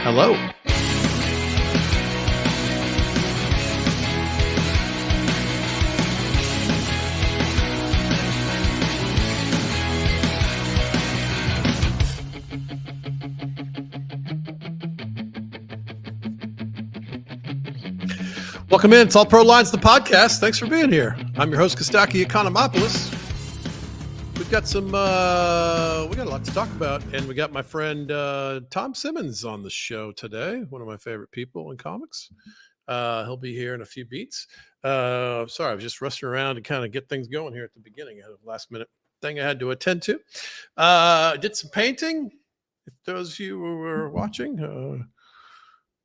Hello. Welcome in. It's All Pro Lines, the podcast. Thanks for being here. I'm your host, Kostaki Economopoulos. We've got we got a lot to talk about, and we got my friend Tom Simmons on the show today, one of my favorite people in comics. He'll be here in a few beats. Sorry, I was just rushing around to kind of get things going here at the beginning. I had a last minute thing I had to attend to. Did some painting. If those of you who were watching,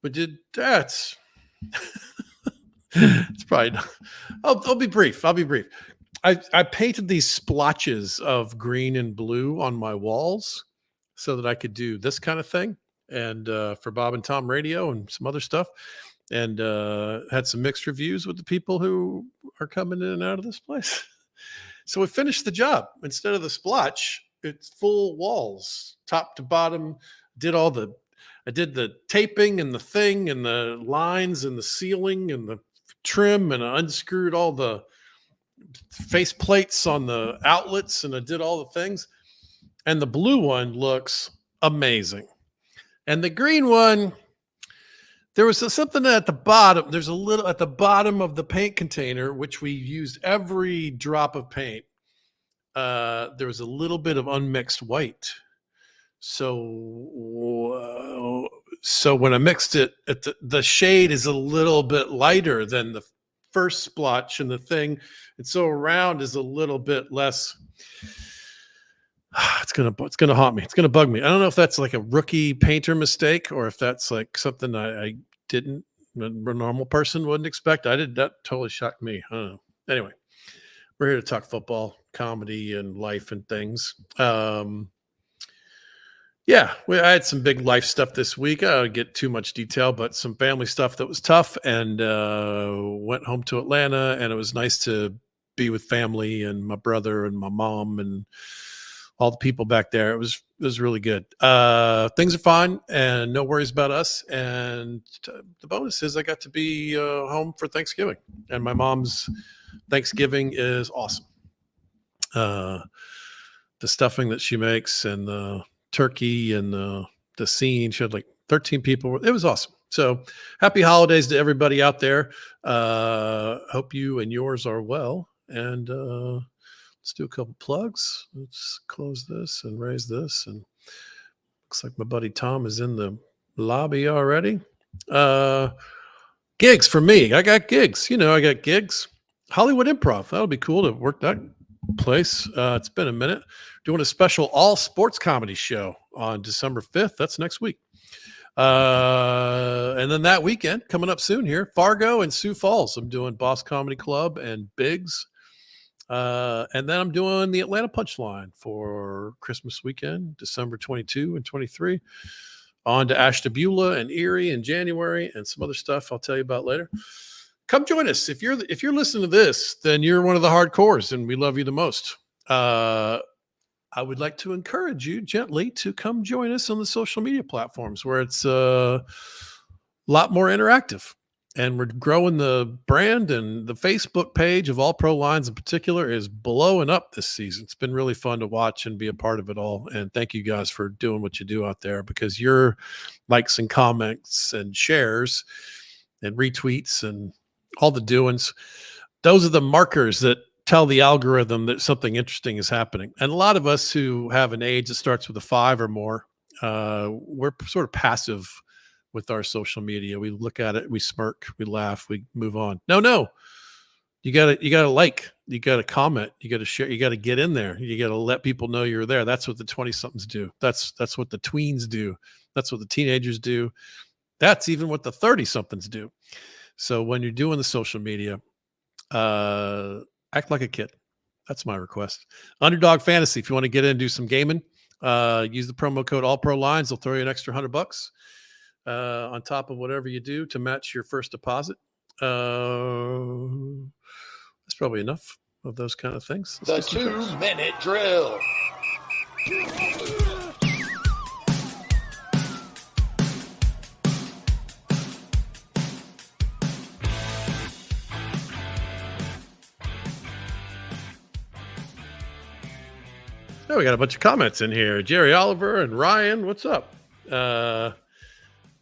we did that. It's probably not. I'll be brief. I painted these splotches of green and blue on my walls so that I could do this kind of thing, and for Bob and Tom Radio and some other stuff, and had some mixed reviews with the people who are coming in and out of this place. So we finished the job. Instead of the splotch, it's full walls, top to bottom. I did the taping and the thing and the lines and the ceiling and the trim, and I unscrewed all the face plates on the outlets, and I did all the things. And the blue one looks amazing. And the green one, there was something at the bottom. There's a little at the bottom of the paint container, which we used every drop of paint. There was a little bit of unmixed white. So when I mixed it, the shade is a little bit lighter than the first splotch and the thing, and so around is a little bit less. It's gonna haunt me. It's gonna bug me. I don't know if that's like a rookie painter mistake or if that's like something I didn't, a normal person wouldn't expect. I did. That totally shocked me. I don't know. Anyway, we're here to talk football, comedy, and life and things. Yeah, I had some big life stuff this week. I don't get too much detail, but some family stuff that was tough, and went home to Atlanta, and it was nice to be with family and my brother and my mom and all the people back there. It was really good. Things are fine, and no worries about us. And the bonus is I got to be home for Thanksgiving, and my mom's Thanksgiving is awesome. The stuffing that she makes and the turkey and the scene, she had like 13 people. It was awesome. So happy holidays to everybody out there. Hope you and yours are well. And let's do a couple plugs. Let's close this and raise this. And looks like my buddy Tom is in the lobby already. Gigs for me. I got gigs. I got gigs. Hollywood Improv. That'll be cool to work that place. It's been a minute. Doing a special all sports comedy show on December 5th. That's next week. And then that weekend coming up soon here, Fargo and Sioux Falls. I'm doing Boss Comedy Club and Biggs. And then I'm doing the Atlanta Punchline for Christmas weekend, December 22 and 23. On to Ashtabula and Erie in January, and some other stuff I'll tell you about later. Come join us. If you're listening to this, then you're one of the hardcores, and we love you the most. I would like to encourage you gently to come join us on the social media platforms where it's a lot more interactive, and we're growing the brand, and the Facebook page of All Pro Lines in particular is blowing up this season. It's been really fun to watch and be a part of it all. And thank you guys for doing what you do out there, because your likes and comments and shares and retweets and all the doings, those are the markers that tell the algorithm that something interesting is happening. And a lot of us who have an age that starts with a 5 or more, we're sort of passive with our social media. We look at it, we smirk, we laugh, we move on. No. You gotta like, you gotta comment, you gotta share, you gotta get in there. You gotta let people know you're there. That's what the 20-somethings do. That's what the tweens do. That's what the teenagers do. That's even what the 30-somethings do. So when you're doing the social media, act like a kid. That's my request. Underdog Fantasy. If you want to get in and do some gaming, use the promo code AllProLines. They'll throw you an extra $100 on top of whatever you do to match your first deposit. That's probably enough of those kind of things. The 2-minute drill. Oh, we got a bunch of comments in here. Jerry Oliver and Ryan, what's up? All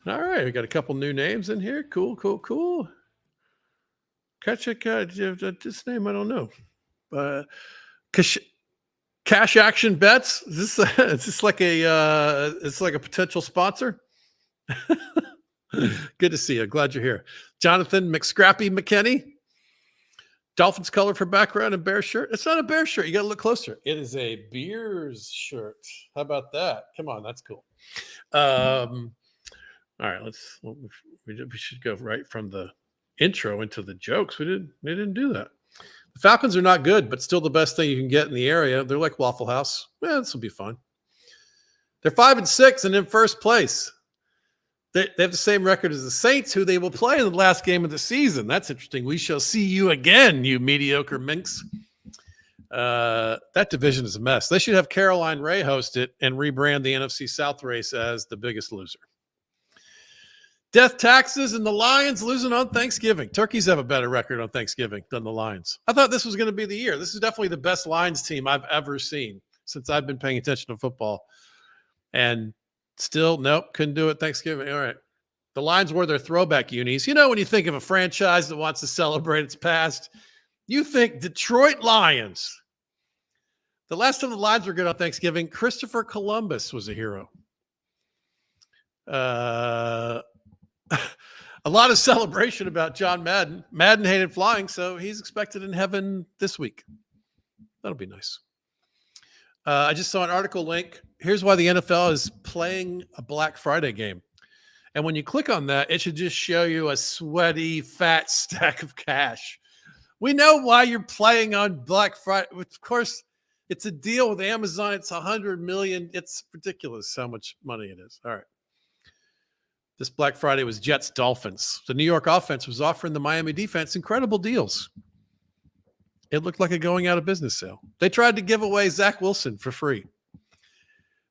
right, we got a couple new names in here. Cool. This name I don't know. Cash Action Bets. Is this like it's like a potential sponsor? Good to see you. Glad you're here. Jonathan McScrappy McKinney. Dolphins color for background and bear shirt. It's not a bear shirt. You got to look closer. It is a Beers shirt. How about that? Come on, that's cool. All right, we should go right from the intro into the jokes. We didn't do that. The Falcons are not good, but still the best thing you can get in the area. They're like Waffle House. This will be fun. They're 5-6 and in first place. They have the same record as the Saints, who they will play in the last game of the season. That's interesting. We shall see you again, you mediocre minx. That division is a mess. They should have Caroline Ray host it and rebrand the NFC South race as The Biggest Loser. Death taxes and the Lions losing on Thanksgiving. Turkeys have a better record on Thanksgiving than the Lions. I thought this was going to be the year. This is definitely the best Lions team I've ever seen since I've been paying attention to football. And still, nope, couldn't do it Thanksgiving. All right. The Lions wore their throwback unis. You know, when you think of a franchise that wants to celebrate its past, you think Detroit Lions. The last time the Lions were good on Thanksgiving, Christopher Columbus was a hero. A lot of celebration about John Madden. Madden hated flying, so he's expected in heaven this week. That'll be nice. I just saw an article link. Here's why the NFL is playing a Black Friday game. And when you click on that, it should just show you a sweaty, fat stack of cash. We know why you're playing on Black Friday. Of course, it's a deal with Amazon. It's $100 million. It's ridiculous how much money it is. All right. This Black Friday was Jets Dolphins. The New York offense was offering the Miami defense incredible deals. It looked like a going out of business sale. They tried to give away Zach Wilson for free.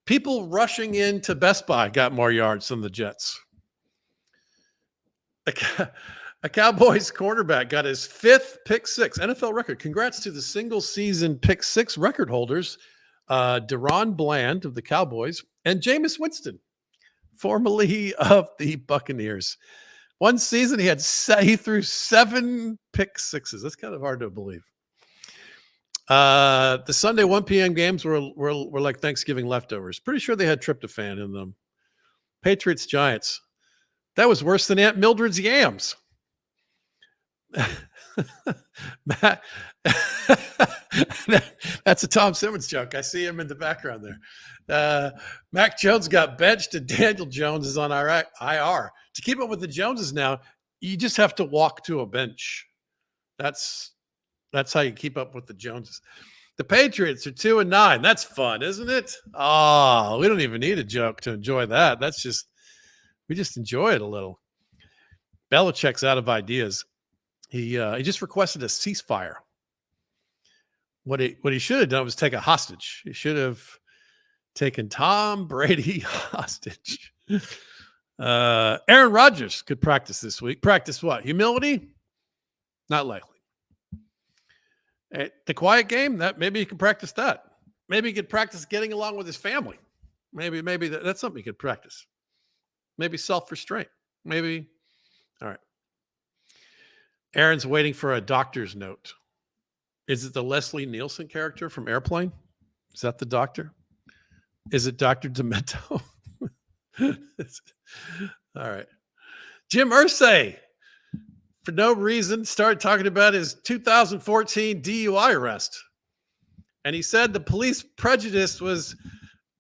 People rushing into Best Buy got more yards than the Jets. A Cowboys cornerback got his 5th pick six, NFL record. Congrats to the single season pick six record holders, Deron Bland of the Cowboys and Jameis Winston, formerly of the Buccaneers. One season he threw 7 pick sixes. That's kind of hard to believe. The Sunday 1 p.m. games were like Thanksgiving leftovers. Pretty sure they had tryptophan in them. Patriots Giants. That was worse than Aunt Mildred's yams. That's a Tom Simmons joke. I see him in the background there. Mac Jones got benched and Daniel Jones is on IR. To keep up with the Joneses now, you just have to walk to a bench. That's how you keep up with the Joneses. The Patriots are 2-9. That's fun, isn't it? Oh, we don't even need a joke to enjoy that. We just enjoy it a little. Belichick's out of ideas. He just requested a ceasefire. What he should have done was take a hostage. He should have taken Tom Brady hostage. Aaron Rodgers could practice this week. Practice what? Humility? Not likely. The quiet game, that maybe he could practice that. Maybe he could practice getting along with his family. Maybe that's something he could practice. Maybe self-restraint. Maybe. All right. Aaron's waiting for a doctor's note. Is it the Leslie Nielsen character from Airplane? Is that the doctor? Is it Dr. Demento? All right. Jim Irsay, for no reason, started talking about his 2014 DUI arrest. And he said the police prejudice was,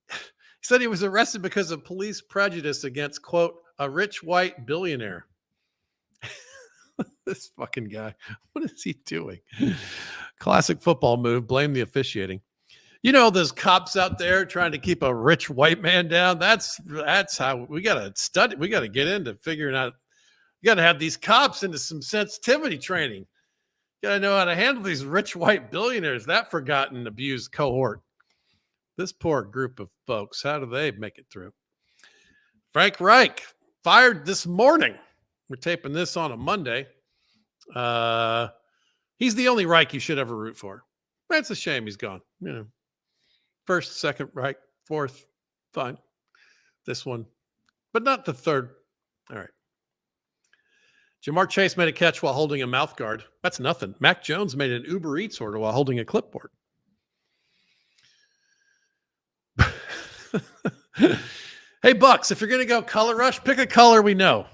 he said he was arrested because of police prejudice against, quote, a rich white billionaire. This fucking guy. What is he doing? Classic football move. Blame the officiating. You know, those cops out there trying to keep a rich white man down. That's how we got to study. We got to get into figuring out. You got to have these cops into some sensitivity training. You got to know how to handle these rich white billionaires, that forgotten, abused cohort. This poor group of folks, how do they make it through? Frank Reich fired this morning. We're taping this on a Monday. He's the only Reich you should ever root for. That's a shame he's gone. You know, First, second, right, fourth, fine. This one, but not the third. All right. Jamar Chase made a catch while holding a mouth guard. That's nothing. Mac Jones made an Uber Eats order while holding a clipboard. Hey, Bucks, if you're going to go color rush, pick a color we know.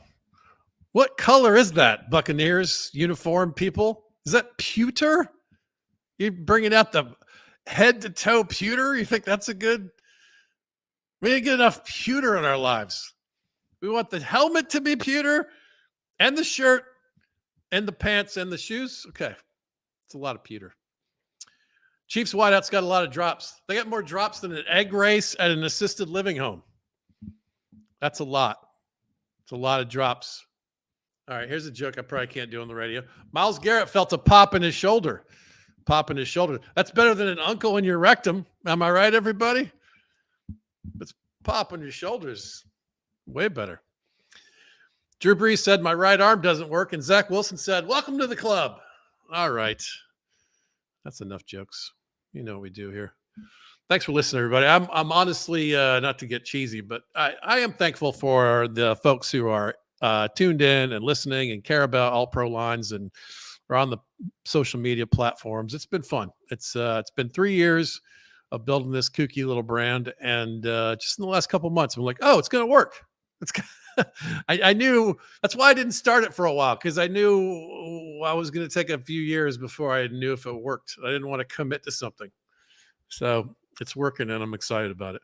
What color is that, Buccaneers uniform people? Is that pewter? You bringing out the head to toe pewter? You think that's a good? We didn't get enough pewter in our lives. We want the helmet to be pewter and the shirt and the pants and the shoes. Okay. It's a lot of pewter. Chiefs wideouts got a lot of drops. They got more drops than an egg race at an assisted living home. That's a lot. It's a lot of drops. All right, here's a joke I probably can't do on the radio. Myles Garrett felt a pop in his shoulder. Pop in his shoulder. That's better than an uncle in your rectum. Am I right, everybody? It's pop on your shoulders. Way better. Drew Brees said, my right arm doesn't work. And Zach Wilson said, welcome to the club. All right. That's enough jokes. You know what we do here. Thanks for listening, everybody. I'm honestly, not to get cheesy, but I am thankful for the folks who are tuned in and listening and care about All Pro Lines and are on the social media platforms. It's been fun. It's been 3 years of building this kooky little brand. And just in the last couple of months, I'm like, oh, it's going to work. It's I knew that's why I didn't start it for a while, because I knew I was going to take a few years before I knew if it worked. I didn't want to commit to something. So it's working and I'm excited about it.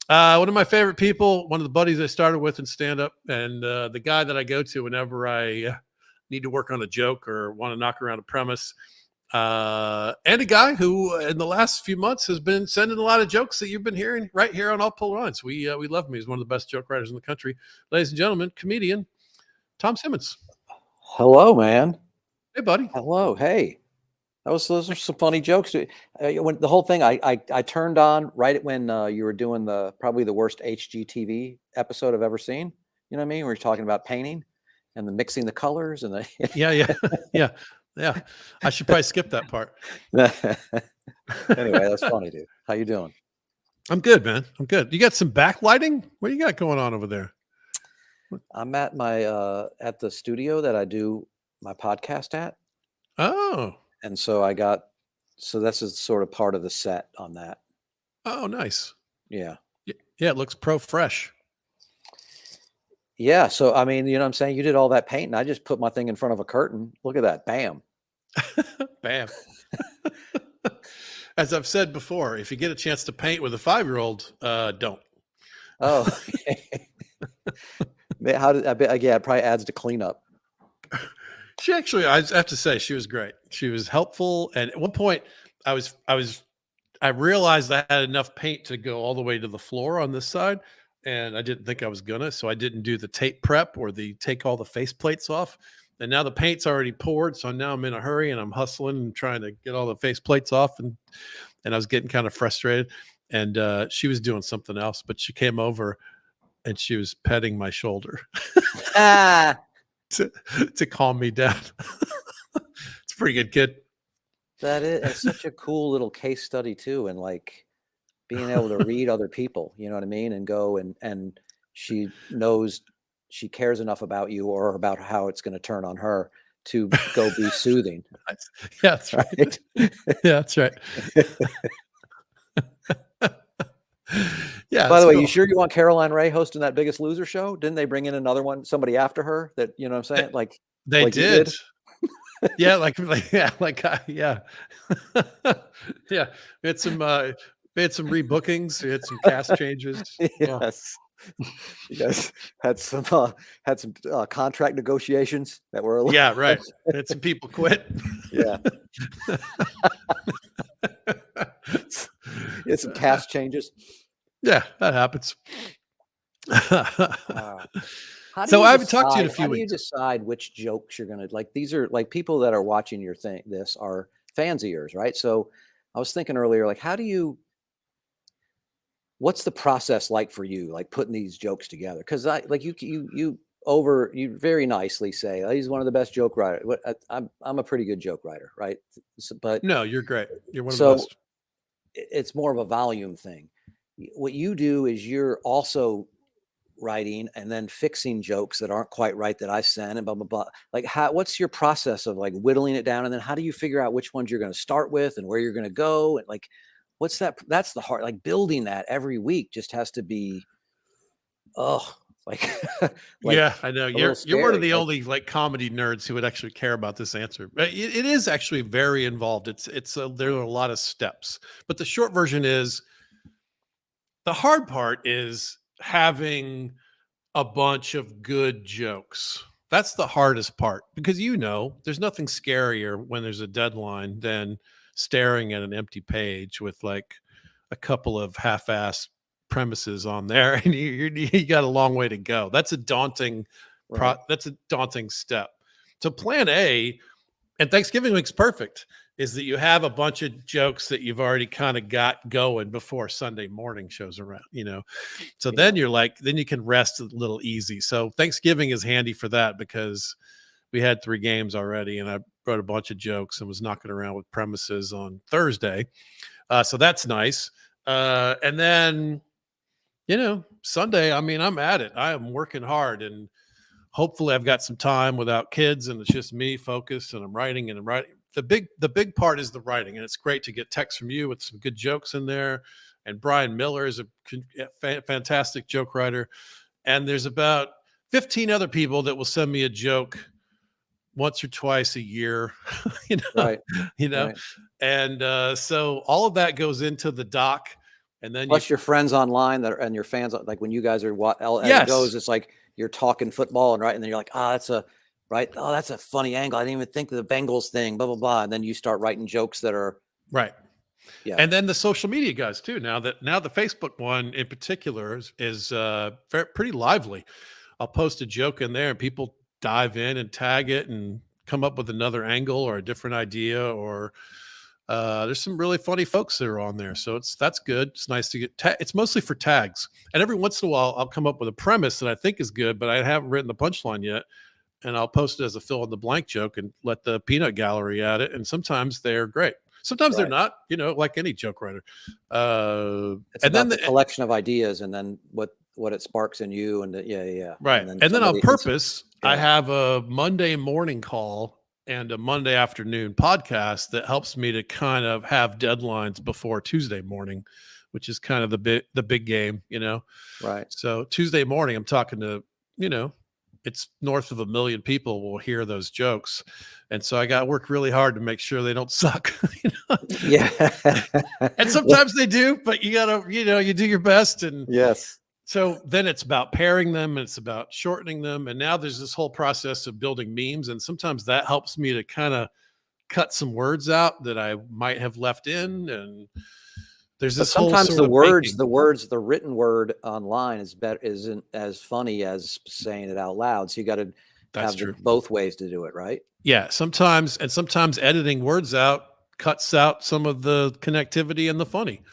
One of my favorite people, one of the buddies I started with in stand-up, and the guy that I go to whenever I need to work on a joke or want to knock around a premise, and a guy who in the last few months has been sending a lot of jokes that you've been hearing right here on All Pro Lines. We love him. He's one of the best joke writers in the country. Ladies and gentlemen, comedian Tom Simmons. Hello, man. Hey, buddy. Hello. Hey. Those are some funny jokes. When the whole thing, I turned on right when you were doing probably the worst HGTV episode I've ever seen. You know what I mean? Where you're talking about painting and the mixing the colors and the yeah. I should probably skip that part. Anyway, that's funny, dude. How you doing? I'm good, man. I'm good. You got some backlighting? What do you got going on over there? I'm at my at the studio that I do my podcast at. Oh. And so this is sort of part of the set on that. Oh, nice. Yeah. Yeah, it looks pro fresh. Yeah. So, I mean, you know what I'm saying? You did all that painting. I just put my thing in front of a curtain. Look at that. Bam. Bam. As I've said before, if you get a chance to paint with a 5-year-old, don't. Oh. It probably adds to cleanup. She actually, I have to say, she was great. She was helpful. And at one point I realized I had enough paint to go all the way to the floor on this side. And I didn't think I was gonna, so I didn't do the tape prep or the take all the face plates off. And now the paint's already poured. So now I'm in a hurry and I'm hustling and trying to get all the face plates off. And I was getting kind of frustrated. And she was doing something else, but she came over and she was petting my shoulder. To calm me down. It's a pretty good kid. It's such a cool little case study too, and like being able to read other people, you know what I mean, and go and she knows, she cares enough about you or about how it's going to turn on her to go be soothing. Yeah, that's right. Yeah, that's right. Yeah. By the way, cool. you sure you want Caroline Ray hosting that Biggest Loser show? Didn't they bring in another one, somebody after her that, you know what I'm saying? Like they did. Yeah. Yeah. Yeah. We had some rebookings. We had some cast changes. Yes. You guys had some contract negotiations that were. Yeah. Right. Had some people quit. Yeah. It's some cast changes. Yeah, that happens. So I haven't talked to you in a few How do you weeks. decide which jokes you're going to like? These are like people that are watching your thing. This are fans of yours, right? So I was thinking earlier, like, what's the process like for you, like putting these jokes together? Because you very nicely say, oh, he's one of the best joke writers. I'm a pretty good joke writer, right? But No, you're great. You're one of the best. it's more of a volume thing. What you do is you're also writing and then fixing jokes that aren't quite right that I send and blah, blah, blah. Like what's your process of like whittling it down? And then how do you figure out which ones you're going to start with and where you're going to go? And like, that's the hard, like building that every week just has to be, oh, like, like Yeah, I know. a little You're one of scary. the Like, only like comedy nerds who would actually care about this answer. But it is actually very involved. There are a lot of steps. But the short version is the hard part is having a bunch of good jokes. That's the hardest part because there's nothing scarier when there's a deadline than staring at an empty page with like a couple of half-ass premises on there, and you got a long way to go. That's a daunting right. that's a daunting step. So plan A, and Thanksgiving week's perfect, is that you have a bunch of jokes that you've already kind of got going before Sunday morning shows around, So then Yeah. then you can rest a little easy. So Thanksgiving is handy for that because we had 3 games already and I wrote a bunch of jokes and was knocking around with premises on Thursday. So that's nice. And then, Sunday, I mean, I'm at it. I am working hard and hopefully I've got some time without kids and it's just me focused and I'm writing and I'm writing. The big part is the writing, and it's great to get texts from you with some good jokes in there. And Brian Miller is a fantastic joke writer. And there's about 15 other people that will send me a joke once or twice a year, Right. Right. And so all of that goes into the doc. And then Plus your friends online and your fans, like when you guys are as it yes, goes, it's like you're talking football and right. And then you're like, that's a right. Oh, that's a funny angle. I didn't even think of the Bengals thing, blah, blah, blah. And then you start writing jokes that are, right. yeah. And then the social media guys too. Now the Facebook one in particular is pretty lively. I'll post a joke in there and people dive in and tag it and come up with another angle or a different idea, or there's some really funny folks that are on there. So that's good. It's nice to get it's mostly for tags. And every once in a while I'll come up with a premise that I think is good, but I haven't written the punchline yet. And I'll post it as a fill in the blank joke and let the peanut gallery at it. And sometimes they're great. Sometimes they're not, like any joke writer. It's and about then the collection of ideas and then what it sparks in you. And yeah. right. And And then on purpose, I yeah. have a Monday morning call and a Monday afternoon podcast that helps me to kind of have deadlines before Tuesday morning, which is kind of the big game, Right. So Tuesday morning, I'm talking to, it's north of 1 million people will hear those jokes. And so I got to work really hard to make sure they don't suck. Yeah. And sometimes they do, but you gotta, you do your best. And Yes. so then it's about pairing them and it's about shortening them. And now there's this whole process of building memes. And sometimes that helps me to kind of cut some words out that I might have left in. And there's But this whole sometimes sort of baking. the written word online isn't as funny as saying it out loud. So you got to That's have true. both ways to do it, right? Yeah, sometimes editing words out cuts out some of the connectivity and the funny.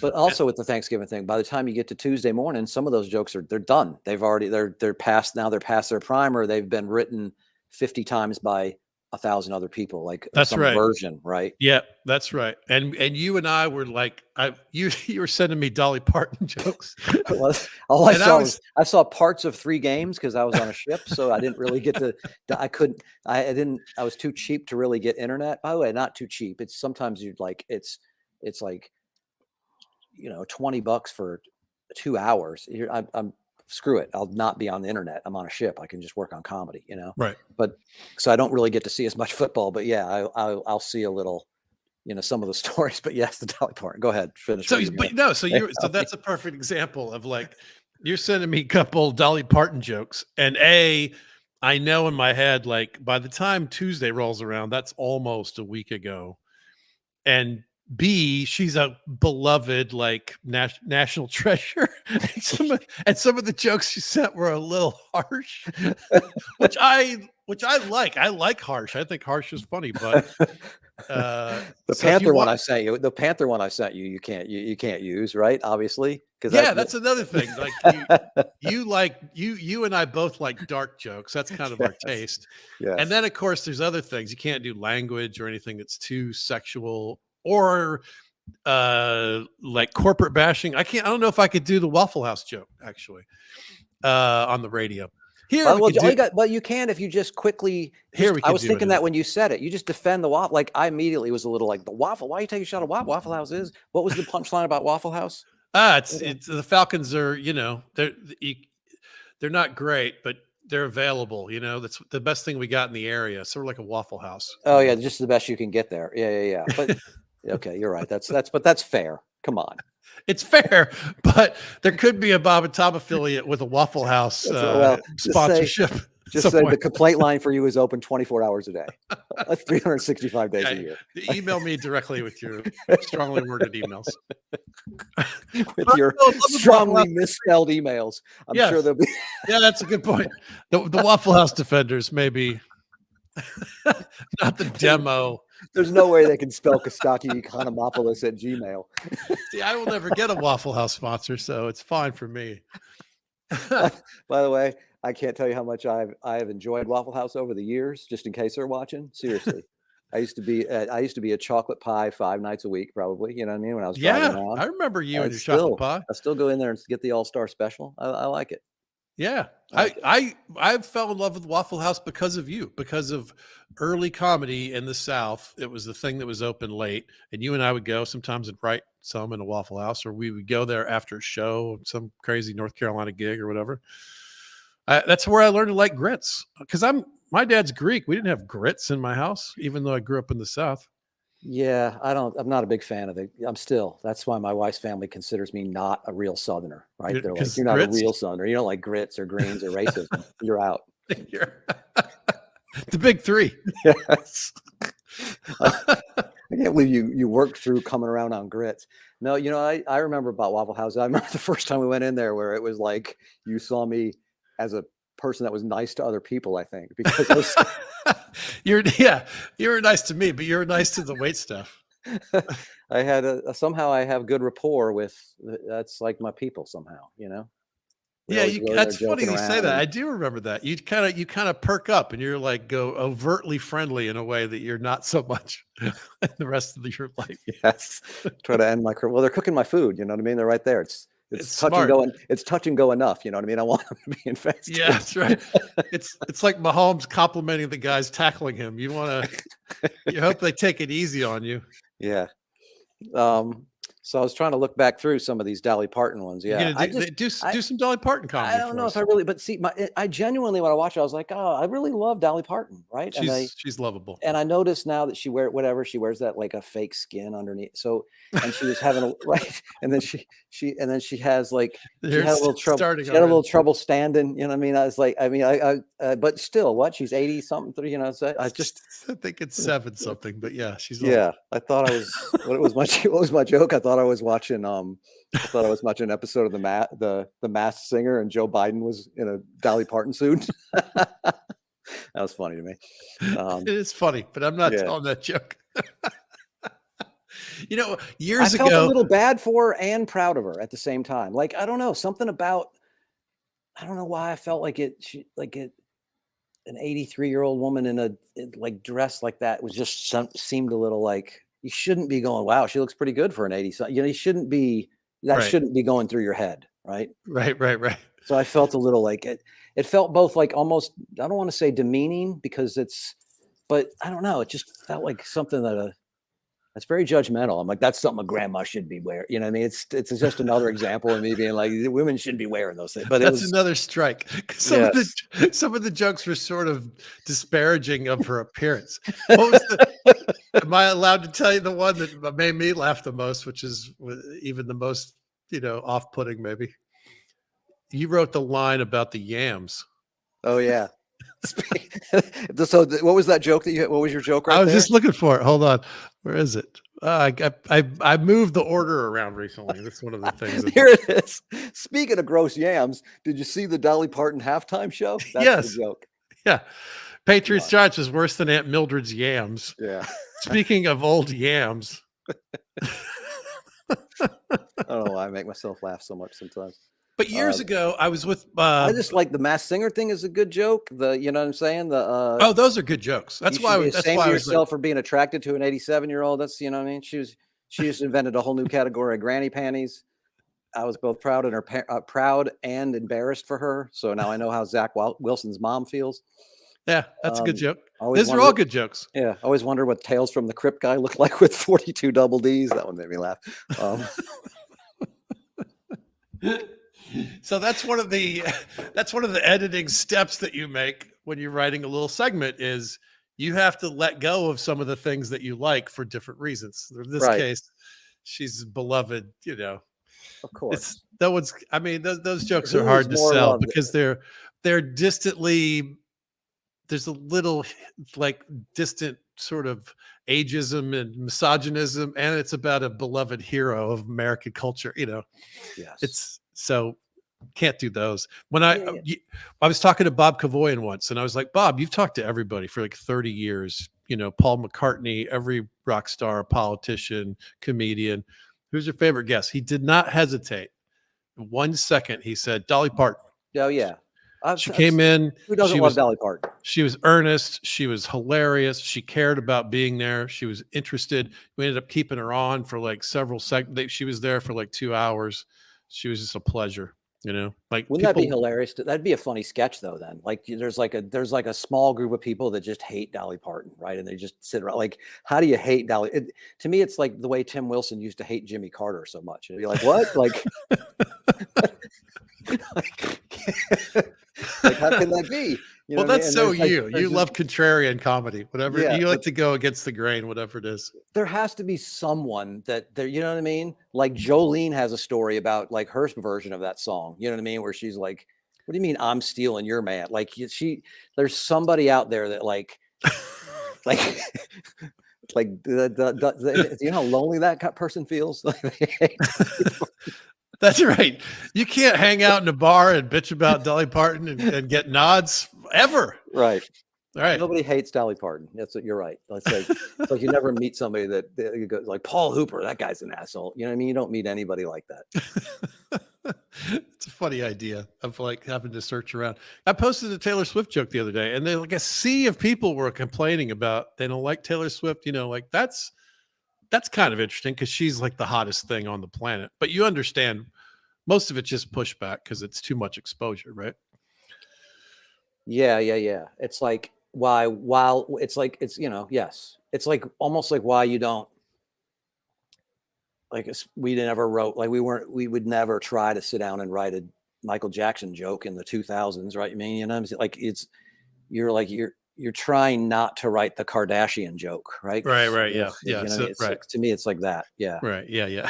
But also with the Thanksgiving thing, by the time you get to Tuesday morning, some of those jokes they're done. They're past their prime, or they've been written 50 times by 1,000 other people, like That's some right. version, right? Yeah, that's right. And you and I were like, you were sending me Dolly Parton jokes. All I saw parts of 3 games because I was on a ship, so I didn't really get to. I was too cheap to really get internet. By the way, not too cheap. It's sometimes you'd like it's like $20 for 2 hours. I'm screw it. I'll not be on the internet. I'm on a ship. I can just work on comedy, Right. But so I don't really get to see as much football. But yeah, I'll see a little, some of the stories. But yes, the Dolly Parton. Go ahead, finish. So so that's a perfect example of like you're sending me a couple Dolly Parton jokes, and I know in my head like by the time Tuesday rolls around, that's almost a week ago, and B, she's a beloved like national treasure. And some of the jokes she sent were a little harsh, which I like. I like harsh. I think harsh is funny, but the so Panther one I sent you, you can't use, right? Obviously, because that's another thing. Like you and I both like dark jokes. That's kind of our taste. Yes. And then of course there's other things. You can't do language or anything that's too sexual or like corporate bashing. I don't know if I could do the Waffle House joke actually on the radio. Here Well, we well, could all you do. got, well, you can if you just quickly. Here Just, we I could was do thinking it. that when you said it, you just defend the waffle. Like I immediately was a little like the waffle. Why you take a shot at Waffle House is? What was the punchline about Waffle House? It's the Falcons are, they're not great, but they're available. That's the best thing we got in the area. Sort of like a Waffle House. Oh yeah, just the best you can get there. Yeah. But okay, you're right. But that's fair. Come on. It's fair, but there could be a Bob and Tom affiliate with a Waffle House Well, sponsorship. Just say the complaint line for you is open 24 hours a day. That's 365 days a year. Email me directly with your strongly worded emails. With your strongly misspelled emails. I'm sure they'll be. Yeah, that's a good point. The Waffle House defenders, maybe not the demo. There's no way they can spell Kostaki Economopoulos at Gmail. See, I will never get a Waffle House sponsor, so it's fine for me. By the way, I can't tell you how much I have enjoyed Waffle House over the years. Just in case they're watching, seriously, I used to be a chocolate pie 5 nights a week, probably. You know what I mean? When I was driving around, I remember you and your chocolate pie. I still go in there and get the all-star special. I like it. Yeah, I fell in love with Waffle House because of you, because of early comedy in the South. It was the thing that was open late, and you and I would go sometimes and write some in a Waffle House, or we would go there after a show, some crazy North Carolina gig or whatever. That's where I learned to like grits, because my dad's Greek. We didn't have grits in my house, even though I grew up in the South. Yeah, I'm not a big fan of it. That's why my wife's family considers me not a real Southerner, right? They're like, you're not a real Southerner. You don't like grits or greens or racism. You're out. The big three. Yes. I can't believe you worked through coming around on grits. No, I remember about Waffle House. I remember the first time we went in there where it was like you saw me as a person that was nice to other people, I think, because you were nice to me, but you were nice to the wait staff. I had somehow I have good rapport with that's like my people somehow, that's funny you say that. I do remember that. You kind of perk up and you're like go overtly friendly in a way that you're not so much the rest of your life. Yes. Try to end my career. Well, they're cooking my food, you know what I mean? They're right there. It's touch smart. and go. It's touch and go enough. You know what I mean? I want them to be invested. Yeah, that's right. It's like Mahomes complimenting the guys tackling him. You hope they take it easy on you. Yeah. So I was trying to look back through some of these Dolly Parton ones. Yeah, do some Dolly Parton comedy. I don't know if I really, but see, I genuinely when I watch it, I was like, oh, I really love Dolly Parton, right? She's lovable. And I noticed now that she wears that like a fake skin underneath. So, and she was having a right, and then she has like she had a little trouble. She had a little trouble standing. You know what I mean? I was like, but still, she's 80 something. So I think it's 7 something, but yeah, she's old. Yeah. I thought I was. What was my joke? I thought I was watching an episode of the Masked Singer and Joe Biden was in a Dolly Parton suit. That was funny to me. It is funny, but I'm not telling that joke. Years ago, I felt a little bad for her and proud of her at the same time. Like, I don't know, something about, I don't know why I felt like an 83-year-old woman in a dress like that was just seemed a little like, you shouldn't be going, wow, she looks pretty good for an 80. You shouldn't be, shouldn't be going through your head. Right. Right. So I felt a little like it felt both like almost, I don't want to say demeaning but I don't know. It just felt like something that's very judgmental. I'm like, that's something a grandma should be wearing. You know what I mean? It's just another example of me being like, women shouldn't be wearing those things. But that's another strike. Some of the jokes were sort of disparaging of her appearance. Am I allowed to tell you the one that made me laugh the most, which is even the most, off-putting maybe? You wrote the line about the yams. Oh yeah. So what was that joke what was your joke right I was there? just looking for it. Hold on. Where is it? I moved the order around recently. That's one of the things. Here it is. Speaking of gross yams, did you see the Dolly Parton halftime show? That's the joke. Yeah. Patriots Giants is worse than Aunt Mildred's yams. Yeah. Speaking of old yams. I don't know why I make myself laugh so much sometimes. But years ago, I was with. I just like the Masked Singer thing is a good joke. You know what I'm saying? Those are good jokes. That's why. That's why yourself for being attracted to an 87-year-old. That's what I mean. She She just invented a whole new category of granny panties. I was both proud and proud and embarrassed for her. So now I know how Zach Wilson's mom feels. Yeah, that's a good Um, joke. always Those are all wondered, good jokes. yeah, always wonder what Tales from the Crypt guy looked like with 42 double Ds. That one made me laugh. So that's one of the editing steps that you make when you're writing a little segment is you have to let go of some of the things that you like for different reasons. In this Right. case, she's beloved, Of it's course. that one's I mean, those jokes are Who is hard to more sell loved? because they're distantly there's a little like distant sort of ageism and misogynism, and it's about a beloved hero of American culture. Yes. It's so can't do those. When I Yeah. I was talking to Bob Kavoyan once, and I was like, Bob, you've talked to everybody for like 30 years. Paul McCartney, every rock star, politician, comedian. Who's your favorite guest? He did not hesitate. 1 second, he said, Dolly Parton. Oh yeah. She came in. Who doesn't She love was Dolly Parton? she was earnest. She was hilarious. She cared about being there. She was interested. We ended up keeping her on for like several seconds. She was there for like 2 hours. She was just a pleasure, like Wouldn't that be people. hilarious? That'd be a funny sketch though. Then, like, there's like a small group of people that just hate Dolly Parton, right? And they just sit around. Like, how do you hate Dolly? To me, it's like the way Tim Wilson used to hate Jimmy Carter so much. And you'd be like, what? Like, like, how can that be? You know Well, what I mean? that's And so there's like, you. You love contrarian comedy, whatever. yeah, You like but to go against the grain, whatever it is. there has to be someone that there, you know what I mean? Like Jolene has a story about like her version of that song, you know what I mean? Where she's like, what do you mean I'm stealing your man? Like there's somebody out there that like, like, you know how lonely that person feels? That's right. You can't hang out in a bar and bitch about Dolly Parton and get nods ever. Right. All right. Nobody hates Dolly Parton. That's what you're right. It's like you never meet somebody that you go like Paul Hooper. That guy's an asshole. You know what I mean? You don't meet anybody like that. It's a funny idea of like having to search around. I posted a Taylor Swift joke the other day, and like a sea of people were complaining about they don't like Taylor Swift. Like that's kind of interesting because she's like the hottest thing on the planet. But you understand most of it's just pushback because it's too much exposure, right? Yeah. It's like while it's like yes. It's like almost like why you don't like we never wrote like we would never try to sit down and write a Michael Jackson joke in the 2000s, right? I mean, you know what I'm saying? Like you're trying not to write the Kardashian joke, right? Right. Yeah. You know, So, it's right. like, to me, it's like that. Yeah. Right. Yeah.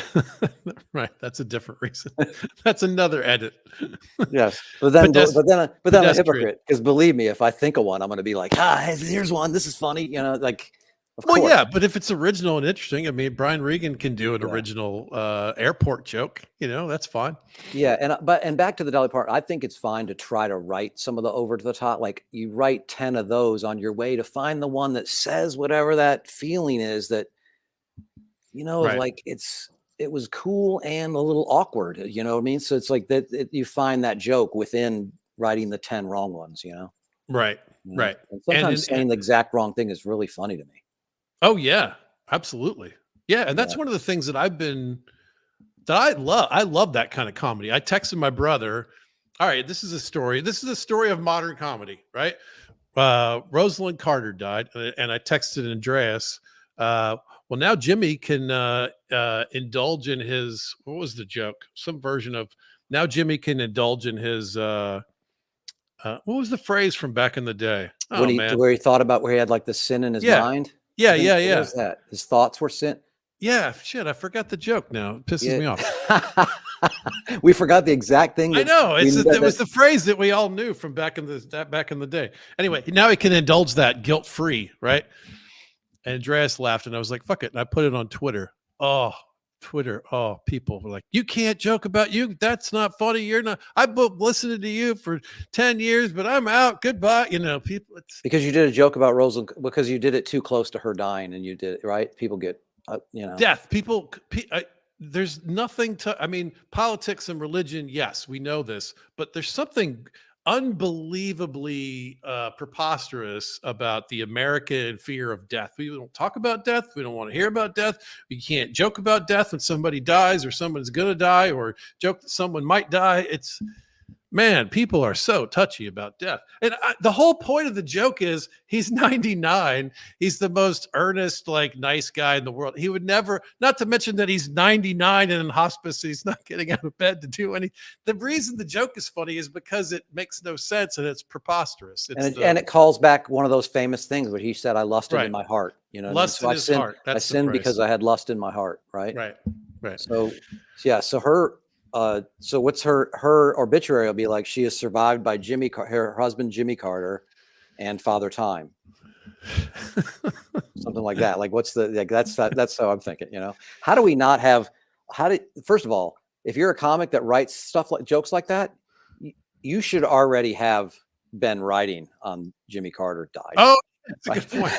Right. That's a different reason. That's another edit. Yes. But then I'm a Pedestrian. hypocrite because believe me, if I think of one, I'm going to be like, here's one. This is funny. Like, of Well, course. yeah, but if it's original and interesting, I mean, Brian Regan can do an Yeah. original airport joke. That's fine. Yeah, and back to the Dolly Parton, I think it's fine to try to write some of the over to the top. Like you write 10 of those on your way to find the one that says whatever that feeling is that, Right. like it was cool and a little awkward. You know what I mean? So it's like that you find that joke within writing the 10 wrong ones. Right. Right. And sometimes saying the exact wrong thing is really funny to me. Oh yeah, absolutely. Yeah, and that's one of the things that I love. I love that kind of comedy. I texted my brother, all right, this is a story. This is a story of modern comedy, right? Rosalind Carter died, and I texted Andreas. Well, now Jimmy can indulge in his, what was the joke? Some version of now Jimmy can indulge in his what was the phrase from back in the day? Oh man. Where he thought about where he had like the sin in his mind. Yeah. What was that? His thoughts were sin. Yeah, shit, I forgot the joke now. It pisses me off. We forgot the exact thing. I know. It was the phrase that we all knew from back in the day. Anyway, now he can indulge that guilt-free, right? And Andreas laughed, and I was like, fuck it. And I put it on Twitter. Oh, Twitter. Oh, people were like, you can't joke about you. That's not funny. You're not. I've been listening to you for 10 years, but I'm out. Goodbye. People. Because you did a joke about Rosalind, because you did it too close to her dying, and you did it, right? People get, death. There's nothing to, I mean, politics and religion. Yes, we know this, but there's something unbelievably preposterous about the American fear of death. We don't talk about death. We don't want to hear about death. We can't joke about death when somebody dies or someone's going to die, or joke that someone might die. It's, man, people are so touchy about death. And the whole point of the joke is he's 99. He's the most earnest, like, nice guy in the world. He would never, not to mention that he's 99 and in hospice. He's not getting out of bed to do any. The reason the joke is funny is because it makes no sense and it's preposterous. And it calls back one of those famous things where he said, I lusted in my heart. You know, lust in his heart. I sinned because I had lust in my heart. Right. Right. So, yeah. So so what's her obituary will be like? She is survived by her husband, Jimmy Carter, and Father Time. Something like that. Like, that's how I'm thinking, you know. How do we not have, first of all, if you're a comic that writes stuff like jokes like that, you should already have been writing on Jimmy Carter died. Oh, that's a good point.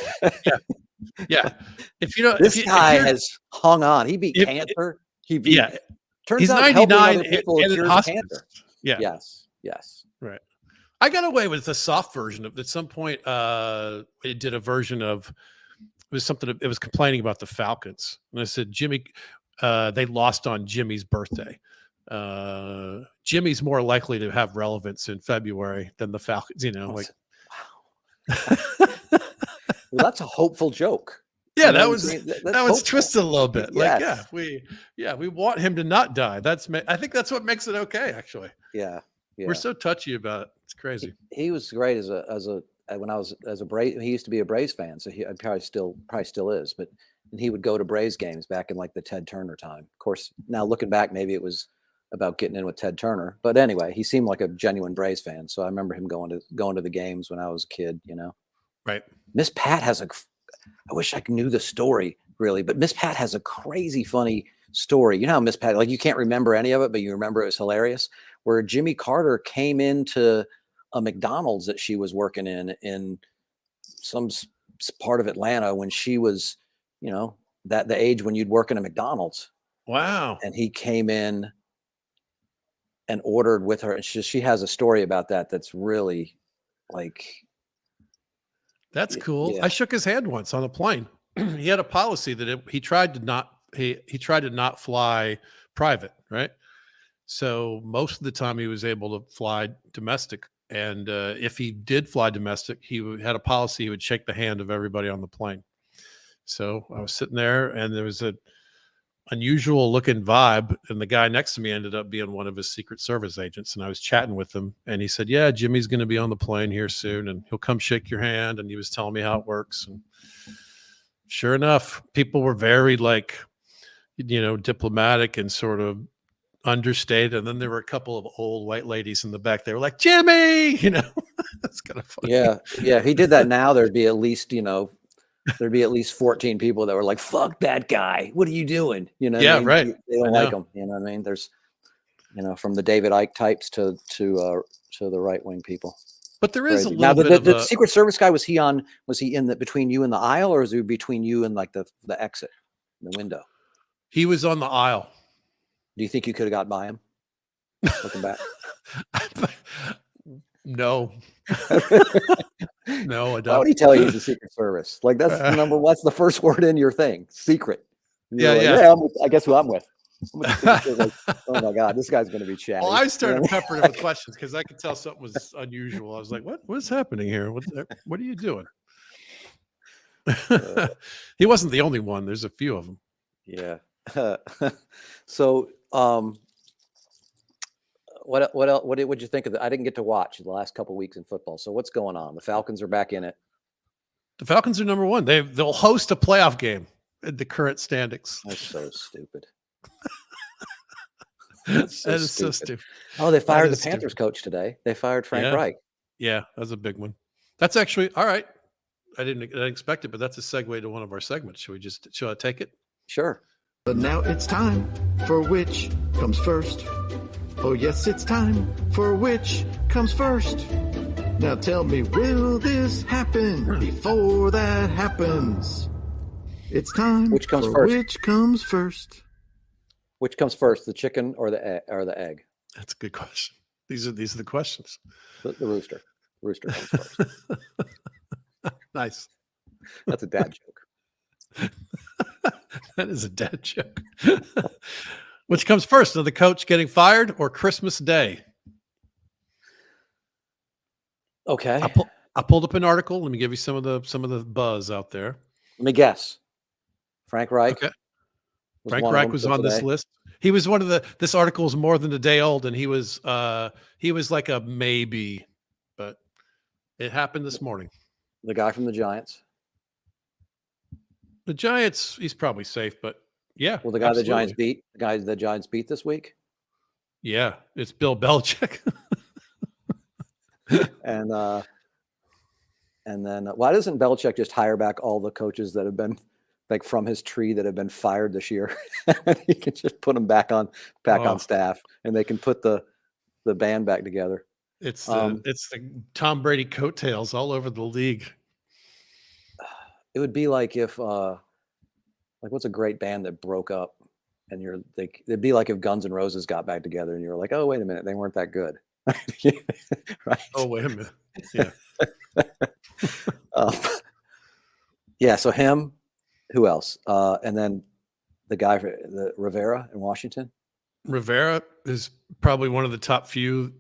Yeah. If you know, this guy has hung on. He beat cancer. Turns he's out 99 people and in hospice. Cancer. Yeah. Yes. Right. I got away with a soft version of, at some point. It did a version of, it was something, it was complaining about the Falcons. And I said, Jimmy, they lost on Jimmy's birthday. Jimmy's more likely to have relevance in February than the Falcons, you know, like, wow. Well, that's a hopeful joke. Yeah, that was twisted a little bit. Like, yes. we want him to not die. I think that's what makes it okay, actually. Yeah. We're so touchy about it. It's crazy. He was great when I was a Braves. He used to be a Braves fan, so he probably still is. But he would go to Braves games back in like the Ted Turner time. Of course, now looking back, maybe it was about getting in with Ted Turner. But anyway, he seemed like a genuine Braves fan. So I remember him going to the games when I was a kid. You know, right? Miss Pat has I wish I knew the story really, but Miss Pat has a crazy funny story. You know how Miss Pat, like, you can't remember any of it, but you remember it was hilarious, where Jimmy Carter came into a McDonald's that she was working in some part of Atlanta when she was, you know, the age when you'd work in a McDonald's. Wow. And he came in and ordered with her. And she has a story about that. That's really like, that's cool. Yeah. I shook his hand once on a plane. He had a policy that he tried to not fly private, right? So most of the time he was able to fly domestic. And if he did fly domestic, he had a policy he would shake the hand of everybody on the plane. So I was sitting there and there was an unusual looking vibe, and the guy next to me ended up being one of his Secret Service agents. And I was chatting with him and he said, yeah, Jimmy's going to be on the plane here soon and he'll come shake your hand. And he was telling me how it works. And sure enough, people were very, like, you know, diplomatic and sort of understated. And then there were a couple of old white ladies in the back. They were like, Jimmy, you know. That's kind of funny. Yeah. If he did that now, there'd be at least 14 people that were like, fuck that guy. What are you doing? You know, yeah, right. They don't like him. You know what I mean? There's, you know, from the David Icke types to the right wing people. But there is crazy. a little bit the Secret Service guy, was he in between you and the aisle, or was he between you and like the exit, the window? He was on the aisle. Do you think you could have got by him? Looking back. No. No, I don't. Why would he tell you he's the Secret Service? Like, that's the number. What's the first word in your thing? Secret. Yeah. I guess who I'm with. Like, oh my God, this guy's going to be chatty. Well, I started peppering him with questions because I could tell something was unusual. I was like, what's happening here? What are you doing? He wasn't the only one. There's a few of them. Yeah. So, what else? What did you think of that? I didn't get to watch the last couple of weeks in football. So what's going on? The Falcons are back in it. The Falcons are number one. They'll host a playoff game in the current standings. That's so stupid. That is so stupid. Oh, they fired the Panthers coach today. They fired Frank Reich. Yeah, that's a big one. That's actually all right. I didn't expect it, but that's a segue to one of our segments. Shall I take it? Sure. But now it's time for which comes first. Oh, yes, it's time for which comes first. Now tell me, will this happen before that happens? It's time which comes for first? Which comes first? Which comes first, the chicken or the egg? That's a good question. These are the questions. The rooster. Rooster comes first. Nice. That's a dad joke. That is a dad joke. Which comes first, the coach getting fired or Christmas Day? Okay. I pulled up an article. Let me give you some of the buzz out there. Let me guess. Frank Reich. Okay. Frank Reich was on this list. He was one of this article is more than a day old, and he was like a maybe, but it happened this morning. The guy from the Giants. The Giants, he's probably safe, but yeah. Well, the guy the Giants beat, this week. Yeah, it's Bill Belichick. And then why doesn't Belichick just hire back all the coaches that have been like from his tree that have been fired this year? He can just put them back on staff, and they can put the band back together. It's the Tom Brady coattails all over the league. It would be like if what's a great band that broke up, and it'd be like if Guns N' Roses got back together, and you're like, oh wait a minute, they weren't that good. Right? Oh wait a minute. Yeah. Yeah. So him. Who else? And then the guy for the Rivera in Washington. Rivera is probably one of the top few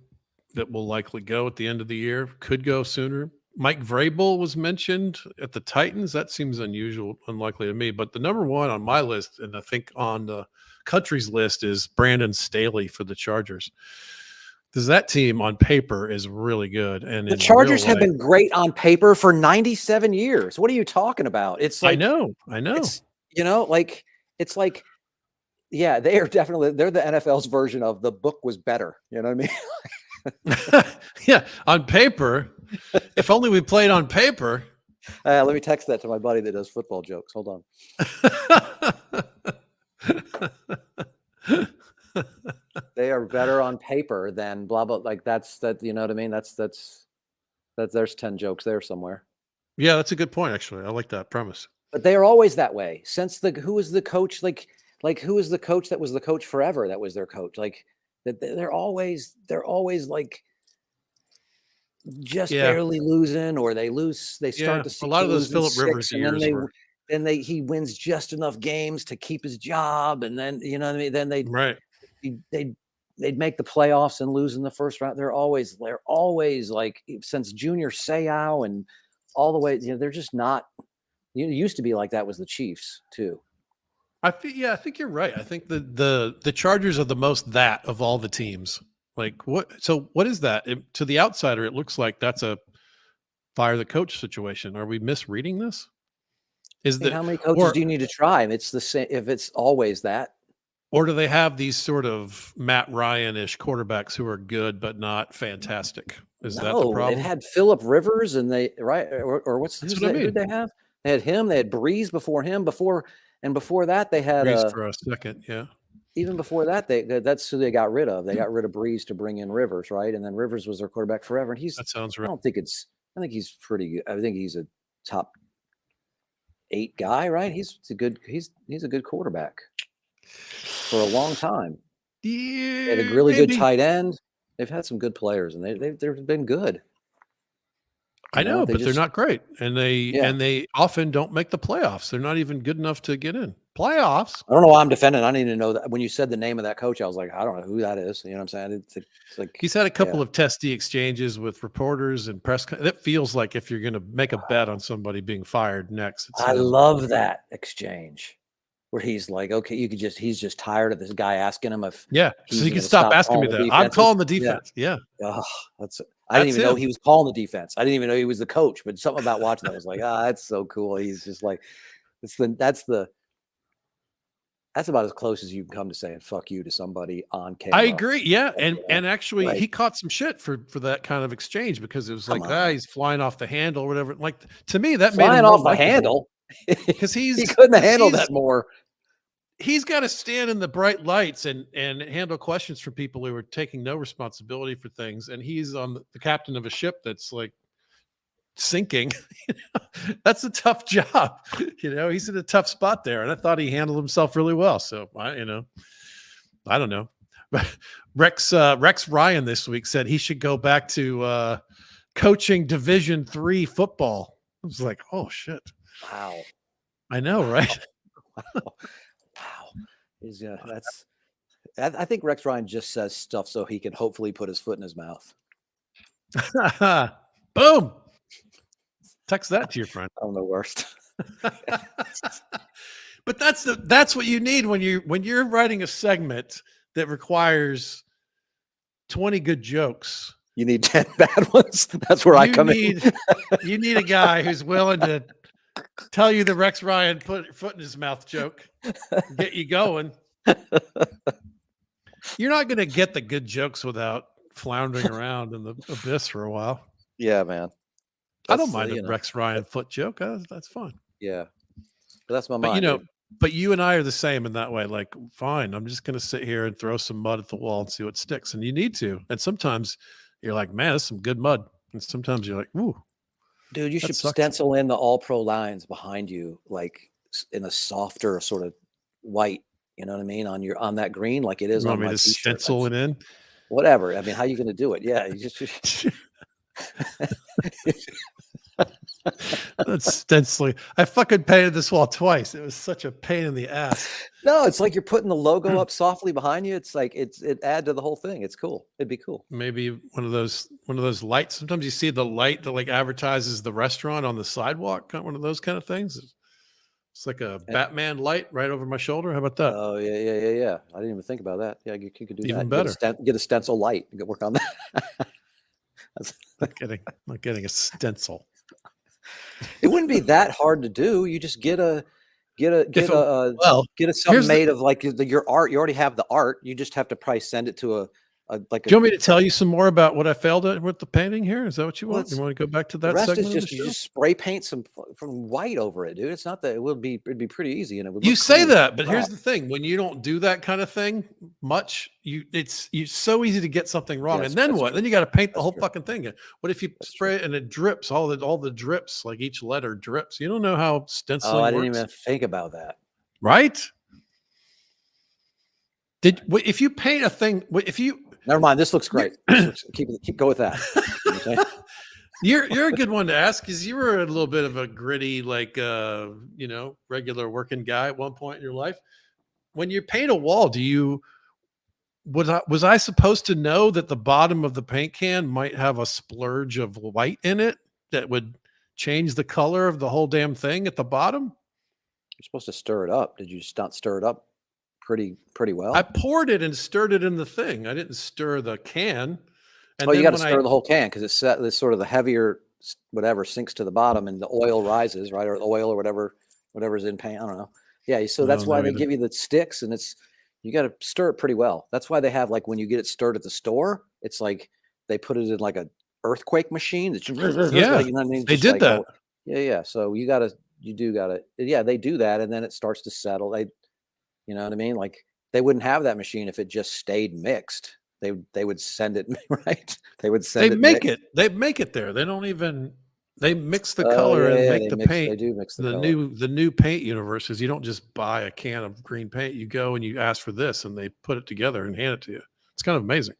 that will likely go at the end of the year. Could go sooner. Mike Vrabel was mentioned at the Titans. That seems unlikely to me. But the number one on my list, and I think on the country's list, is Brandon Staley for the Chargers. Because that team on paper is really good. And the Chargers have been great on paper for 97 years. What are you talking about? It's like, I know. It's, it's like, yeah, they're the NFL's version of the book was better. You know what I mean? Yeah. On paper, if only we played on paper. Let me text that to my buddy that does football jokes. Hold on. They are better on paper than blah blah. Like that's you know what I mean? That's there's 10 jokes there somewhere. Yeah, that's a good point. Actually, I like that premise. But they are always that way. Since who was the coach? Like who was the coach that was the coach forever? That was their coach. Like they're always like just barely losing, or they lose. They start to see a lot of those Phillip Rivers years. He wins just enough games to keep his job, and then you know what I mean. Then they'd make the playoffs and lose in the first round. They're always like, since Junior Seau and all the way, they're just not. It used to be like that was the Chiefs too. I think you're right. I think the Chargers are the most that of all the teams. Like what? So what is that? To the outsider, it looks like that's a fire the coach situation. Are we misreading this? How many coaches do you need to try? It's the same. If it's always that. Or do they have these sort of Matt Ryan-ish quarterbacks who are good but not fantastic? Is that the problem? They've had Phillip Rivers, and what's That's what I mean. Who did they have? They had him. They had Breeze before him. Before that, they had Breeze for a second. Yeah. Even before that, that's who they got rid of. They got rid of Breeze to bring in Rivers, right? And then Rivers was their quarterback forever. And that sounds right. I think he's pretty good. I think he's a top 8 guy, right? He's a good quarterback for a long time. Yeah, they had a really good tight end. They've had some good players, and they've been good. I know, but they're not great, and they often don't make the playoffs. They're not even good enough to get in playoffs. I don't know why I'm defending. I didn't even know that when you said the name of that coach. I was like, I don't know who that is. You know what I'm saying? It's like he's had a couple of testy exchanges with reporters and press. That feels like if you're going to make a bet on somebody being fired next. I love that exchange where he's like, okay, he's just tired of this guy asking him if so you can stop asking me that. I'm calling the defense. Yeah. Oh, I didn't even know he was calling the defense. I didn't even know he was the coach, but something about watching that was like, that's so cool. He's just like, that's about as close as you can come to saying "fuck you" to somebody on camera. I agree. Yeah, and actually, he caught some shit for that kind of exchange because it was like, he's flying off the handle or whatever. Like to me, that flying made him off the handle because he couldn't have handled that more. He's got to stand in the bright lights and handle questions from people who are taking no responsibility for things, and he's on the captain of a ship that's like sinking. That's a tough job. He's in a tough spot there, and I thought he handled himself really well. So I don't know. Rex Ryan this week said he should go back to coaching Division III football. I was like, oh shit. Wow. I know, right? Wow. I think Rex Ryan just says stuff so he can hopefully put his foot in his mouth. Boom. Text that to your friend. I'm the worst. But that's what you need when you're writing a segment that requires 20 good jokes. You need 10 bad ones. That's where I come in. You need a guy who's willing to tell you the Rex Ryan put foot in his mouth joke, get you going. You're not going to get the good jokes without floundering around in the abyss for a while. Yeah, man. I don't mind a Rex Ryan foot joke. That's fun. Yeah. But that's my But mind. but you and I are the same in that way. Like, fine, I'm just going to sit here and throw some mud at the wall and see what sticks. And you need to. And sometimes you're like, man, that's some good mud. And sometimes you're like, ooh. Dude, you should stencil in the all-pro lines behind you, like in a softer sort of white. You know what I mean? On that green, like it is You on want me my to t-shirt. stencil it in? Whatever. I mean, how are you going to do it? Yeah, you just That's stenciling. I fucking painted this wall twice. It was such a pain in the ass. No, it's like you're putting the logo up softly behind you. It's like it add to the whole thing. It's cool. It'd be cool. Maybe one of those lights. Sometimes you see the light that like advertises the restaurant on the sidewalk. One of those kind of things. It's like a Batman light right over my shoulder. How about that? Oh yeah. I didn't even think about that. Yeah, you could do Even that. better. Get a stencil light. Work on that. Not getting a stencil. It wouldn't be that hard to do. You just get something made of like your art. You already have the art. You just have to probably send it to Do you want me to tell you some more about what I failed at with the painting here? Is that what you want? You want to go back to that? The rest segment is just you just spray paint some from white over it, dude. It's not that it'd be pretty easy, and it would. You say cool. that, but here's the thing: when you don't do that kind of thing much, it's so easy to get something wrong. Yeah, and then what? true. Then you got to paint the That's whole true. fucking thing. What if you spray it and it drips? All the drips, like each letter drips. You don't know how stenciling I didn't works, even think about that. right? If you paint a thing, if you Never mind. This looks great. Keep go with that. Okay? You're a good one to ask because you were a little bit of a gritty, like regular working guy at one point in your life. When you paint a wall, was I supposed to know that the bottom of the paint can might have a splurge of white in it that would change the color of the whole damn thing at the bottom? You're supposed to stir it up. Did you just not stir it up pretty well? I poured it and stirred it in the thing. I didn't stir the can. And you got to stir the whole can because it's set. This sort of the heavier whatever sinks to the bottom and the oil rises, right? Or the oil or whatever's in paint. I don't know. Yeah, so that's why they give you the sticks, and you got to stir it pretty well. That's why they have like when you get it stirred at the store, it's like they put it in like a earthquake machine. Yeah, you know what I mean? They did that. Yeah. So you do gotta. Yeah, they do that, and then it starts to settle. You know what I mean? Like they wouldn't have that machine if it just stayed mixed. They would send it right. They would send it. They make it there. They don't even. They mix the color and make the paint. They do mix the new paint universe is you don't just buy a can of green paint. You go and you ask for this, and they put it together and hand it to you. It's kind of amazing,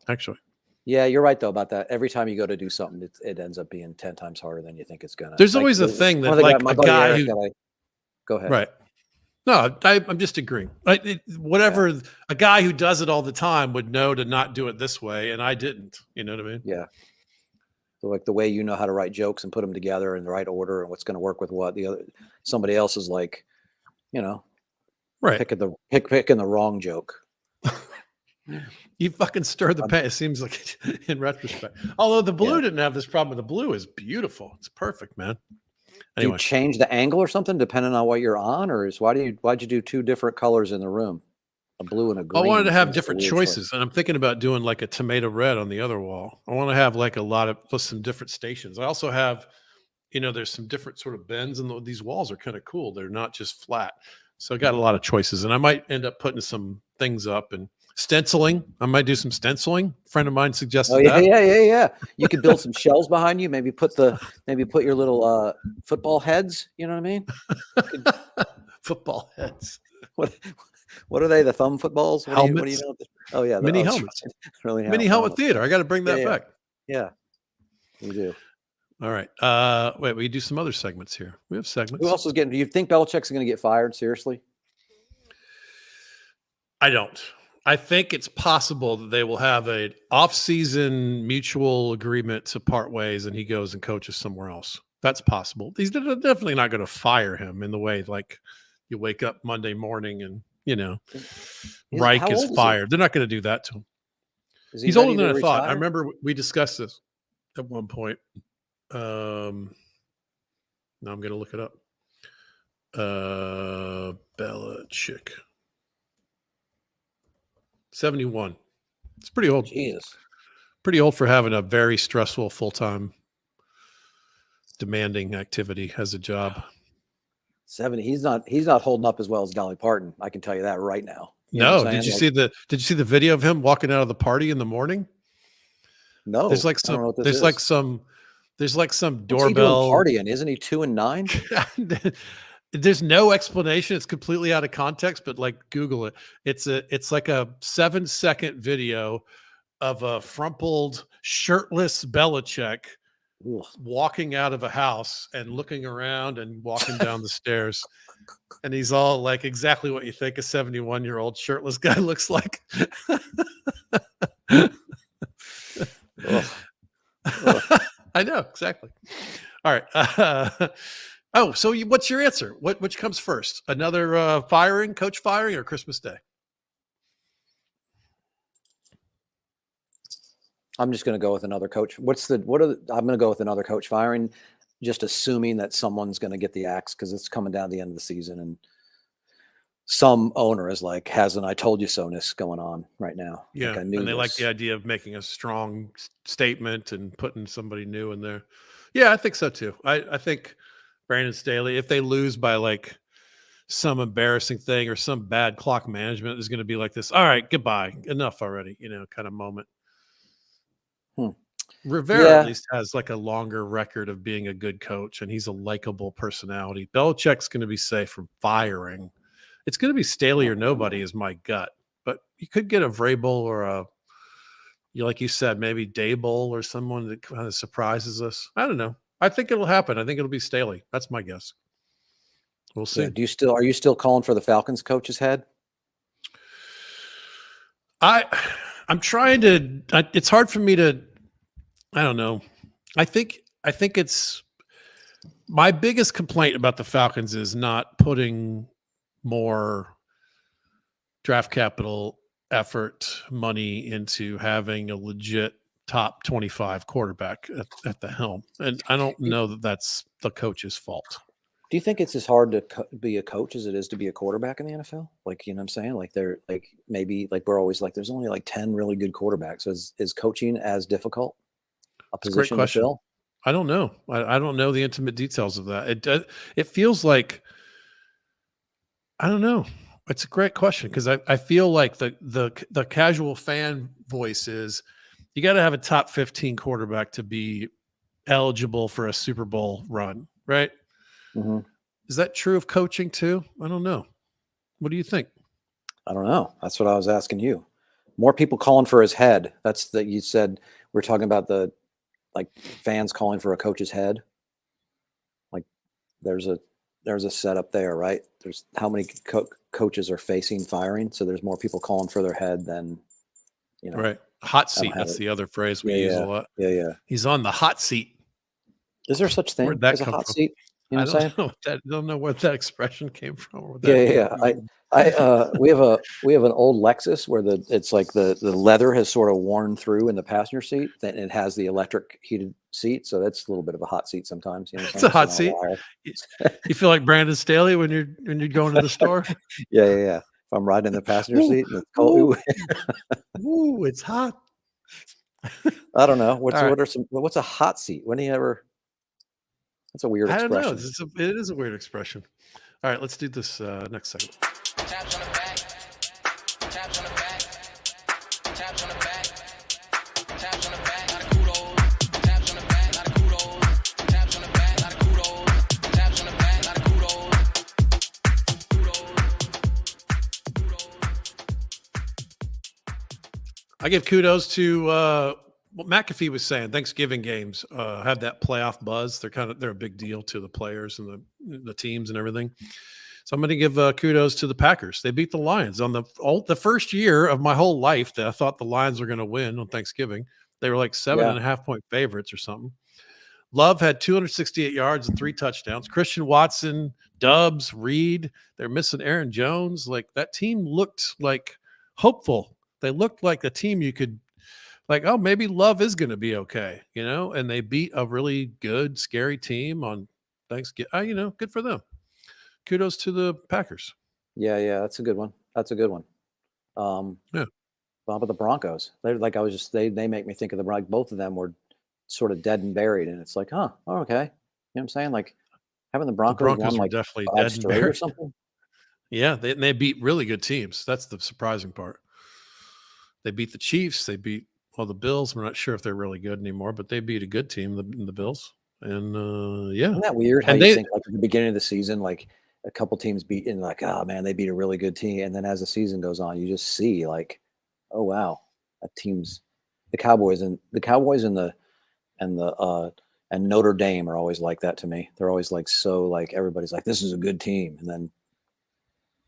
actually. Yeah, you're right though about that. Every time you go to do something, it ends up being 10 times harder than you think it's gonna. There's always a thing that like a guy who. Go ahead. Right. No, I'm just agreeing. A guy who does it all the time would know to not do it this way, and I didn't. You know what I mean? Yeah. So like the way you know how to write jokes and put them together in the right order and what's going to work with what somebody else is like, right, picking the wrong joke. You fucking stirred the paint. It seems like in retrospect. Although the blue didn't have this problem. The blue is beautiful. It's perfect, man. Anyway. Do you change the angle or something depending on what you're on, or why'd you do two different colors in the room, a blue and a green? I wanted to have different choices, and I'm thinking about doing like a tomato red on the other wall. I want to have like some different stations. I also have, there's some different sort of bends, and these walls are kind of cool. They're not just flat, so I got a lot of choices, and I might end up putting some things up and stenciling. I might do some stenciling. A friend of mine suggested that. Yeah. You could build some shells behind you. Maybe put your little football heads. You know what I mean? Football heads. What are they? The thumb footballs? What do you Helmets. know? Oh yeah, Mini that's helmets. right. Really Mini helmet theater. I got to bring that Yeah, back. yeah, you do. All right. Wait, we do some other segments here. We have segments. Who else is getting? Do you think Belichick's going to get fired? Seriously? I don't. I think it's possible that they will have an off-season mutual agreement to part ways, and he goes and coaches somewhere else. That's possible. He's definitely not going to fire him in the way like you wake up Monday morning and Reich is fired. They're not going to do that to him. He's older than I thought. I remember we discussed this at one point. Now I'm going to look it up. Belichick. 71. It's pretty old. Jesus. Pretty old for having a very stressful, full-time, demanding activity as a job. 70. He's not holding up as well as Dolly Parton. I can tell you that right now. No, did you see the video of him walking out of the party in the morning? No. There's like some doorbell partying. Isn't he 2 and 9? There's no explanation. It's completely out of context, but like Google it. It's like a 7-second video of a frumpled, shirtless Belichick walking out of a house and looking around and walking down the stairs. And he's all like exactly what you think a 71-year-old shirtless guy looks like. I know, exactly. All right. So what's your answer? Which comes first? Another coach firing, or Christmas Day? I'm just going to go with another coach. I'm going to go with another coach firing, just assuming that someone's going to get the axe because it's coming down to the end of the season, and some owner is like has an "I told you so"ness going on right now. Yeah, like, and they like the idea of making a strong statement and putting somebody new in there. Yeah, I think so too. I think Brandon Staley, if they lose by like some embarrassing thing or some bad clock management, is going to be like this. All right, goodbye, enough already. Kind of moment. Rivera at least has like a longer record of being a good coach, and he's a likable personality. Belichick's going to be safe from firing. It's going to be Staley or nobody is my gut, but you could get a Vrabel or like you said, maybe Daboll or someone that kind of surprises us. I don't know. I think it'll happen. I think it'll be Staley. That's my guess. We'll see. Yeah, are you still calling for the Falcons coach's head? I'm trying to. It's hard for me to. I don't know. I think it's my biggest complaint about the Falcons is not putting more draft capital, effort, money into having a legit top 25 quarterback at the helm. And I don't know that that's the coach's fault. Do you think it's as hard to be a coach as it is to be a quarterback in the NFL? Like, you know what I'm saying? Like they're like, maybe like we're always like, there's only like 10 really good quarterbacks. So is coaching as difficult a position to fill? I don't know. I don't know the intimate details of that. It feels like, I don't know. It's a great question because I feel like the casual fan voice is you got to have a top 15 quarterback to be eligible for a Super Bowl run, right? Mm-hmm. Is that true of coaching too? I don't know. What do you think? I don't know. That's what I was asking you. More people calling for his head. That's that you said we're talking about the like fans calling for a coach's head. Like there's a setup there, right? There's how many coaches are facing firing, so there's more people calling for their head than Right. Hot seat. That's the other phrase we use a lot. Yeah. He's on the hot seat. Is there such thing as a hot seat? You know what I'm saying? I don't know where that expression came from. Yeah. We have an old Lexus where it's like the leather has sort of worn through in the passenger seat, and it has the electric heated seat, so that's a little bit of a hot seat sometimes. You know, it's a hot seat. You feel like Brandon Staley when you're going to the store. Yeah. If I'm riding in the passenger seat, and it's cold. Ooh, it's hot. I don't know. What's a hot seat? When do you ever? That's a weird expression. I don't know. It is a weird expression. All right, let's do this next segment. Taps on the back. Taps on the back. Taps on the back. Taps on the back. Not a kudos. Taps on the back. Not a kudos. Taps on the back. Not a kudos. Taps on the back. Not a kudos. I give kudos to what McAfee was saying. Thanksgiving games have that playoff buzz. They're a big deal to the players and the teams and everything. So I'm going to give kudos to the Packers. They beat the Lions on the first year of my whole life that I thought the Lions were going to win on Thanksgiving. They were like 7.5-point favorites or something. Love had 268 yards and 3 touchdowns. Christian Watson, Dubs, Reed. They're missing Aaron Jones. Like, that team looked like hopeful. They looked like a team you could, like, oh, maybe Love is going to be okay, and they beat a really good, scary team on Thanksgiving. Good for them. Kudos to the Packers. Yeah, that's a good one. Yeah. How about the Broncos? They're like, they make me think of both of them were sort of dead and buried, and it's like, okay. You know what I'm saying? Like, having the Broncos won like definitely 5 straight or something. Yeah, they beat really good teams. That's the surprising part. They beat the Chiefs. They beat the Bills. We're not sure if they're really good anymore, but they beat a good team, the Bills. And yeah, isn't that weird? How you think like at the beginning of the season, like a couple teams beat, and like, oh man, they beat a really good team, and then as the season goes on, you just see like, oh wow, that team's the Cowboys and Notre Dame are always like that to me. They're always like, so like everybody's like, this is a good team, and then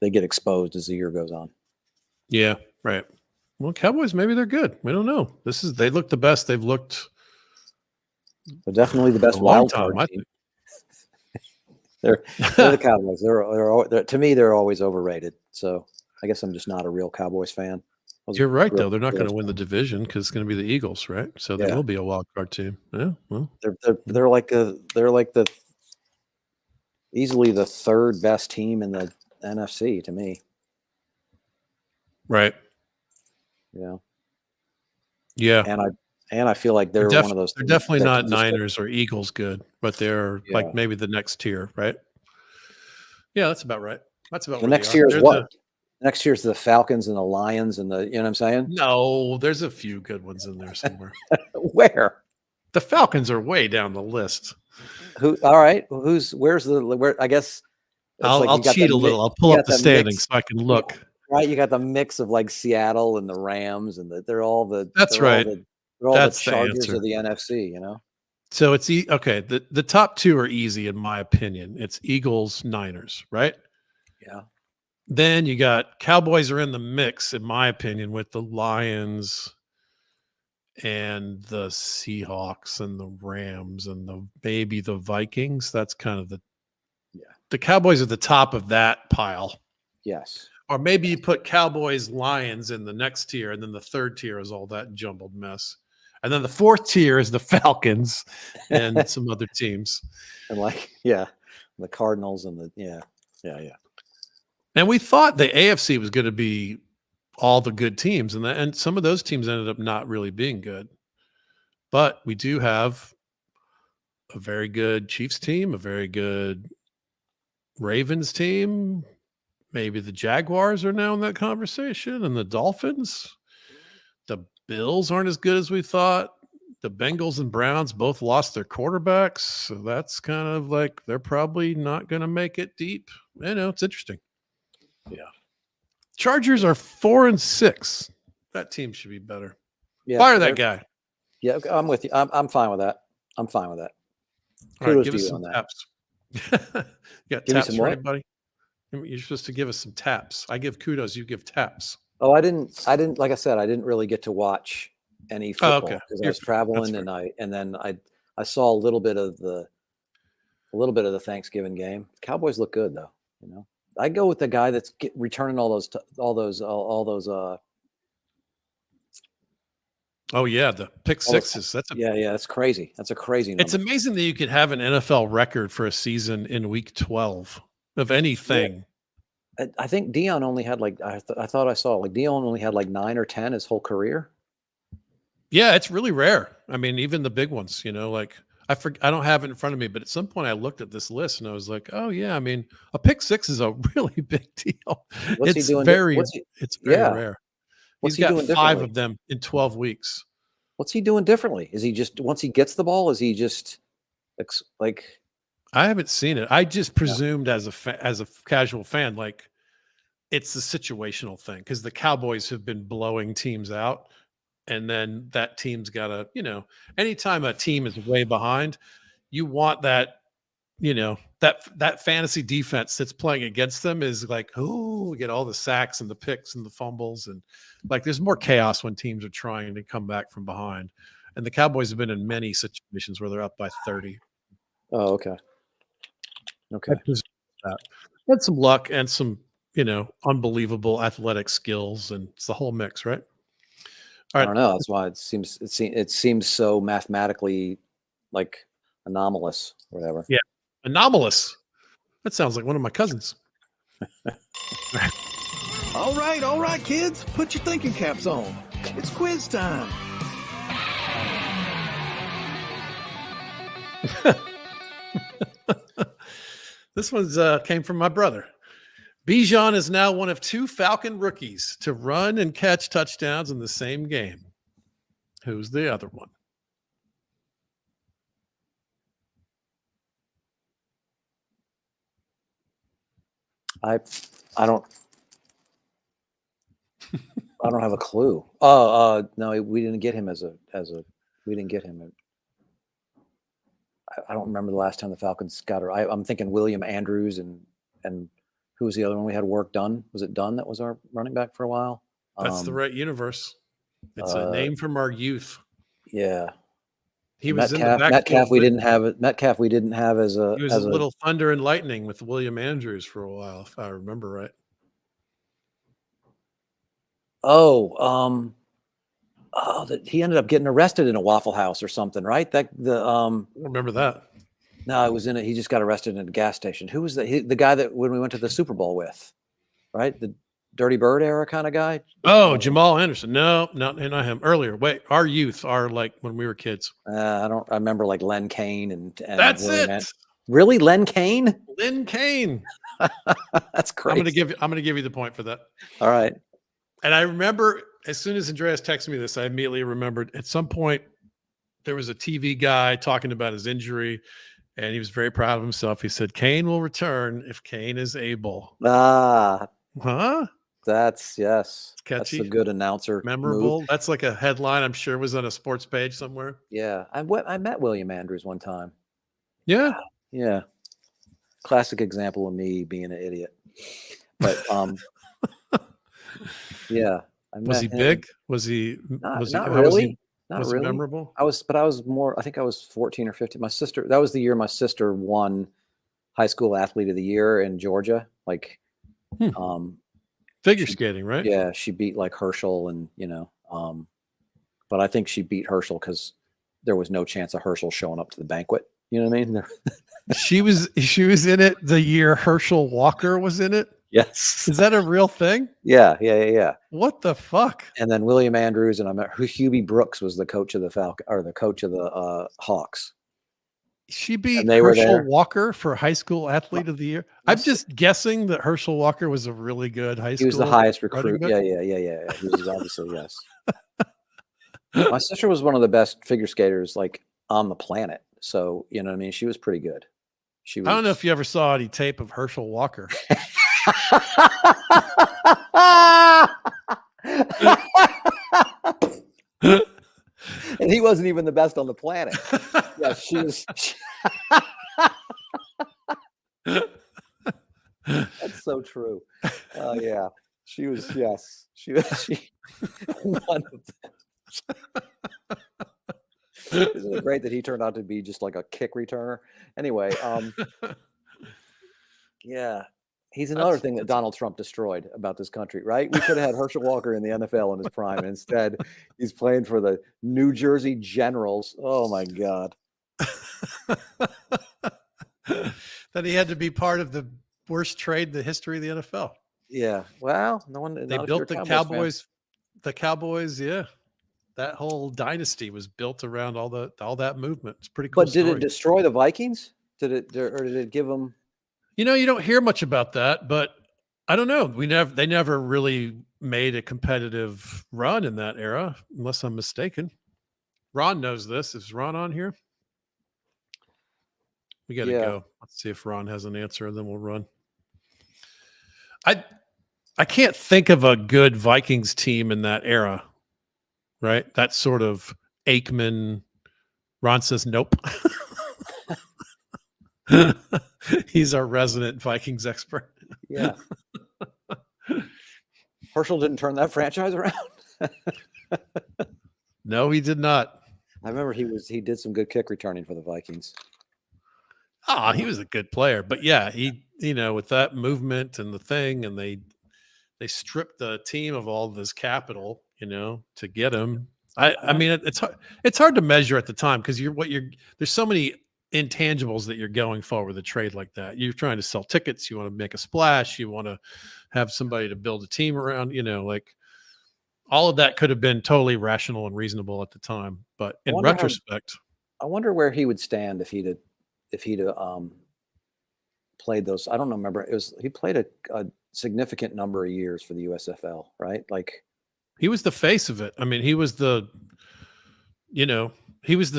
they get exposed as the year goes on. Yeah, right. Well, Cowboys, maybe they're good. We don't know. They look the best they've looked. They're definitely the best wild card team. They're the Cowboys. They're to me, they're always overrated. So I guess I'm just not a real Cowboys fan. You're right, though. They're not going to win the division because it's going to be the Eagles, right? So they will be a wild card team. Yeah, well, they're like the easily the third best team in the NFC to me. Right. Yeah. Yeah. And I feel like they're one of those. They're definitely not Niners or Eagles good, but they're like maybe the next tier, right? Yeah, that's about right. That's about the next tier is what? Next year's the Falcons and the Lions and you know what I'm saying? No, there's a few good ones in there somewhere. Where? The Falcons are way down the list. All right. Where? I guess I'll cheat a little. I'll pull up the standings so I can look. Right, you got the mix of like Seattle and the Rams, and they're all the. That's right. They're all the Chargers of the NFC, So it's okay. The top 2 are easy in my opinion. It's Eagles, Niners, right? Yeah. Then you got Cowboys are in the mix, in my opinion, with the Lions and the Seahawks and the Rams and maybe the Vikings. That's kind of the Cowboys are the top of that pile. Yes. Or maybe you put Cowboys, Lions in the next tier, and then the third tier is all that jumbled mess. And then the fourth tier is the Falcons and some other teams. And the Cardinals and yeah. And we thought the AFC was going to be all the good teams, and some of those teams ended up not really being good. But we do have a very good Chiefs team, a very good Ravens team. Maybe the Jaguars are now in that conversation, and the Dolphins. The Bills aren't as good as we thought. The Bengals and Browns both lost their quarterbacks, so that's kind of like they're probably not going to make it deep. It's interesting. Yeah. Chargers are 4-6. That team should be better. Yeah, fire that guy. Yeah, I'm with you. I'm fine with that. Kudos right, give to us you some on that. Taps. You got taps for anybody? You're supposed to give us some taps. I give kudos. You give taps. Oh, I didn't. Like I said, I didn't really get to watch any football because I was traveling, and then I saw a little bit of the Thanksgiving game. Cowboys look good though. I go with the guy that's returning all those. Oh yeah, the pick sixes. That's crazy. That's a crazy number. It's amazing that you could have an NFL record for a season in week 12 of anything. Yeah. I think Dion only had I thought I saw Dion only had 9 or 10 his whole career. Yeah, it's really rare. I mean, even the big ones. I don't have it in front of me, but at some point I looked at this list and I was like, oh yeah, I mean, a pick six is a really big deal. It's very rare. He's got 5 of them in 12 weeks. What's he doing differently? Is he just, once he gets the ball, is he just like? I haven't seen it. I just presumed as a casual fan, it's a situational thing because the Cowboys have been blowing teams out and then that team's got to, anytime a team is way behind, you want that, that fantasy defense that's playing against them is like, oh, we get all the sacks and the picks and the fumbles, and like there's more chaos when teams are trying to come back from behind. And the Cowboys have been in many situations where they're up by 30. Oh, okay. Okay. Had some luck and some, unbelievable athletic skills, and it's the whole mix, right? All I right. don't know. That's why it seems so mathematically like anomalous or whatever. Yeah. Anomalous. That sounds like one of my cousins. All right, kids. Put your thinking caps on. It's quiz time. This one's came from my brother. Bijan is now one of 2 Falcon rookies to run and catch touchdowns in the same game. Who's the other one? I don't have a clue. Oh, no, we didn't get him we didn't get him. I don't remember the last time the Falcons got her. I'm thinking William Andrews and who was the other one we had work done? Was it Dunn that was our running back for a while? That's the right universe. It's a name from our youth. Yeah. He was Metcalf, in the backfield. Metcalf we didn't have it. Metcalf we didn't have as a. He was a little thunder and lightning with William Andrews for a while, if I remember right. He ended up getting arrested in a Waffle House or something, right? I don't remember that. No, it was in it. He just got arrested in a gas station. Who was the guy that when we went to the Super Bowl with, right? The Dirty Bird era kind of guy. Oh, Jamal Anderson. No, not him. Earlier. Wait, our youth are like when we were kids. I remember like Len Kane and that's William it. Really, Len Kane? Len Kane. That's crazy. I'm gonna give you the point for that. All right. And I remember as soon as Andreas texted me this, I immediately remembered at some point there was a TV guy talking about his injury, and he was very proud of himself. He said, Kane will return if Kane is able. Huh? That's catchy. That's a good announcer. Memorable. Move. That's like a headline, I'm sure was on a sports page somewhere. Yeah. I met William Andrews one time. Yeah. Yeah. Classic example of me being an idiot. But yeah. Was he big? Was he not was really? He, not was really. He memorable? I was more, I think I was 14 or 15. My sister, that was the year my sister won high school athlete of the year in Georgia. Like figure skating, right? Yeah, she beat like Herschel and but I think she beat Herschel because there was no chance of Herschel showing up to the banquet. You know what I mean? She was in it the year Herschel Walker was in it. Yes. Is that a real thing? Yeah. What the fuck? And then William Andrews and I met Hubie Brooks was the coach of the Falcon or the coach of the Hawks. She beat Herschel Walker for high school athlete of the year. I'm just guessing that Herschel Walker was a really good high school. He was the highest recruit. Yeah. He was obviously, yes. My sister was one of the best figure skaters like on the planet. So, you know what I mean? She was pretty good. I don't know if you ever saw any tape of Herschel Walker. And he wasn't even the best on the planet. Yeah, she was. That's so true. Yeah, she was. Yes, she was. One of them. Isn't it great that he turned out to be just like a kick returner? Anyway, yeah. He's another thing that Donald Trump destroyed about this country, right? We could have had Herschel Walker in the NFL in his prime, and instead he's playing for the New Jersey Generals. Oh my God. That he had to be part of the worst trade in the history of the NFL. Yeah. Well, no one. They built the Cowboys. The Cowboys, yeah. That whole dynasty was built around all that movement. It's pretty cool. But did it destroy the Vikings? Did it give them? You don't hear much about that, but I don't know. They never really made a competitive run in that era, unless I'm mistaken. Ron knows this. Is Ron on here? We got to go. Let's see if Ron has an answer, and then we'll run. I can't think of a good Vikings team in that era. right? That sort of Aikman. Ron says nope. He's our resident Vikings expert. Yeah. Herschel didn't turn that franchise around. No, he did not. I remember he did some good kick returning for the Vikings. He was a good player, but yeah, he, with that movement and the thing, and they stripped the team of all of his capital, to get him. I mean, it's hard to measure at the time because there's so many intangibles that you're going for with a trade like that. You're trying to sell tickets, you want to make a splash, you want to have somebody to build a team around, like all of that could have been totally rational and reasonable at the time. But in retrospect, I wonder where he would stand if he'd played those. I don't remember. He played a significant number of years for the USFL, right? Like he was the face of it. I mean, he was the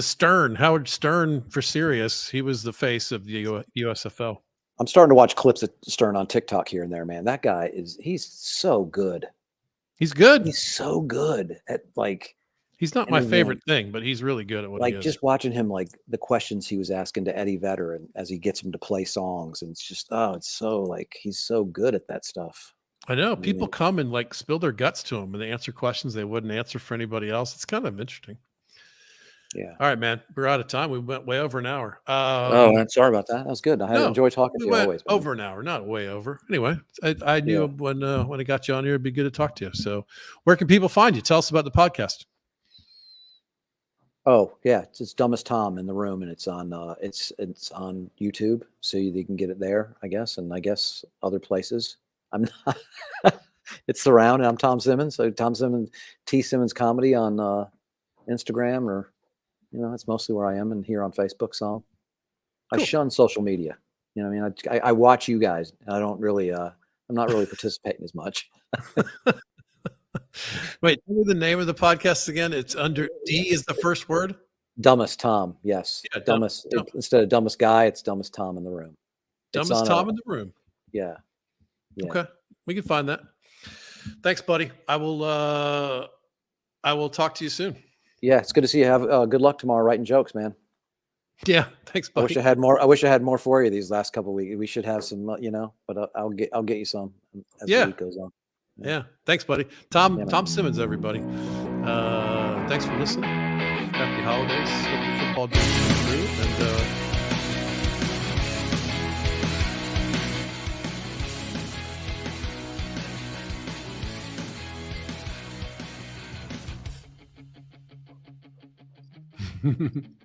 Stern, Howard Stern for Sirius. He was the face of the USFL. I'm starting to watch clips of Stern on TikTok here and there, man. That guy he's so good. He's good. He's so good at he's not my favorite thing, but he's really good at what he is. Just watching him, the questions he was asking to Eddie Vedder and as he gets him to play songs. And it's just, it's so he's so good at that stuff. I know people come and spill their guts to him and they answer questions they wouldn't answer for anybody else. It's kind of interesting. Yeah. All right, man. We're out of time. We went way over an hour. Sorry about that. That was good. I enjoy talking to you always. Man. Over an hour, not way over. Anyway, I knew when I got you on here, it'd be good to talk to you. So where can people find you? Tell us about the podcast. Oh yeah. It's Dumbest Tom in the Room, and it's on it's on YouTube. So you can get it there, I guess. And I guess other places. I'm not it's Surround, and I'm Tom Simmons. So Tom Simmons, T Simmons Comedy on Instagram, or that's mostly where I am, and here on Facebook. So I shun social media. I mean, I watch you guys, and I don't really I'm not really participating as much. Wait, tell me the name of the podcast again. It's under D is the first word. Dumbest Tom, yes. Yeah, dumbest. Instead of Dumbest Guy, it's Dumbest Tom in the Room. Dumbest Tom in the Room. Yeah. Okay, we can find that. Thanks, buddy. I will talk to you soon. Yeah, it's good to see you. Have good luck tomorrow writing jokes, man. Yeah, thanks, buddy. I wish I had more for you these last couple of weeks. We should have some, but I'll get you some as the week goes on. Yeah, thanks, buddy. Tom Simmons, everybody. Thanks for listening. Happy holidays. Hope your football dreams come true. And